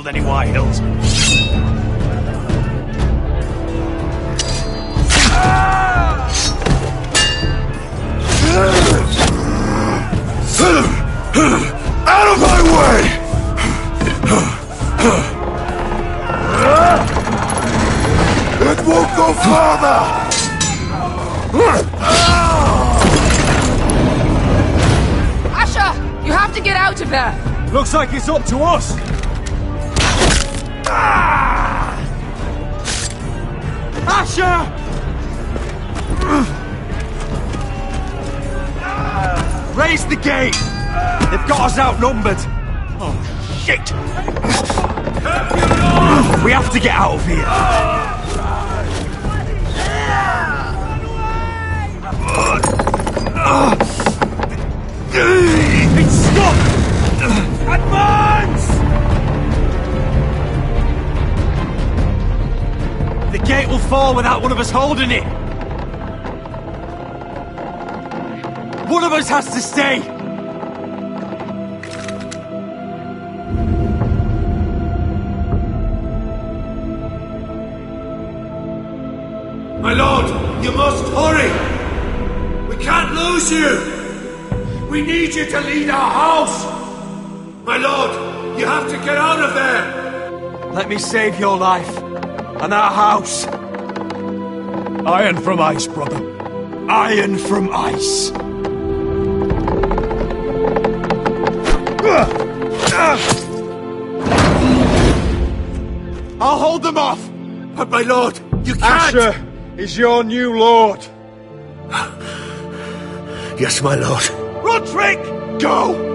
Speaker 7: killed any White Hills.
Speaker 3: Out of my way! It won't go further!
Speaker 19: Asher, you have to get out of there!
Speaker 7: Looks like it's up to us! Asher! Raise the gate! They've got us outnumbered! Oh, shit! We have to get out of here! It's stuck! Advance! The gate will fall without one of us holding it! One of us has to stay!
Speaker 14: My lord, you must hurry! We can't lose you! We need you to lead our house! My lord, you have to get out of there!
Speaker 7: Let me save your life, and our house. Iron from ice, brother. Iron from ice. I'll hold them off!
Speaker 14: But my lord, you can't!
Speaker 7: Asher is your new lord.
Speaker 14: Yes, my lord.
Speaker 7: Roderick! Go!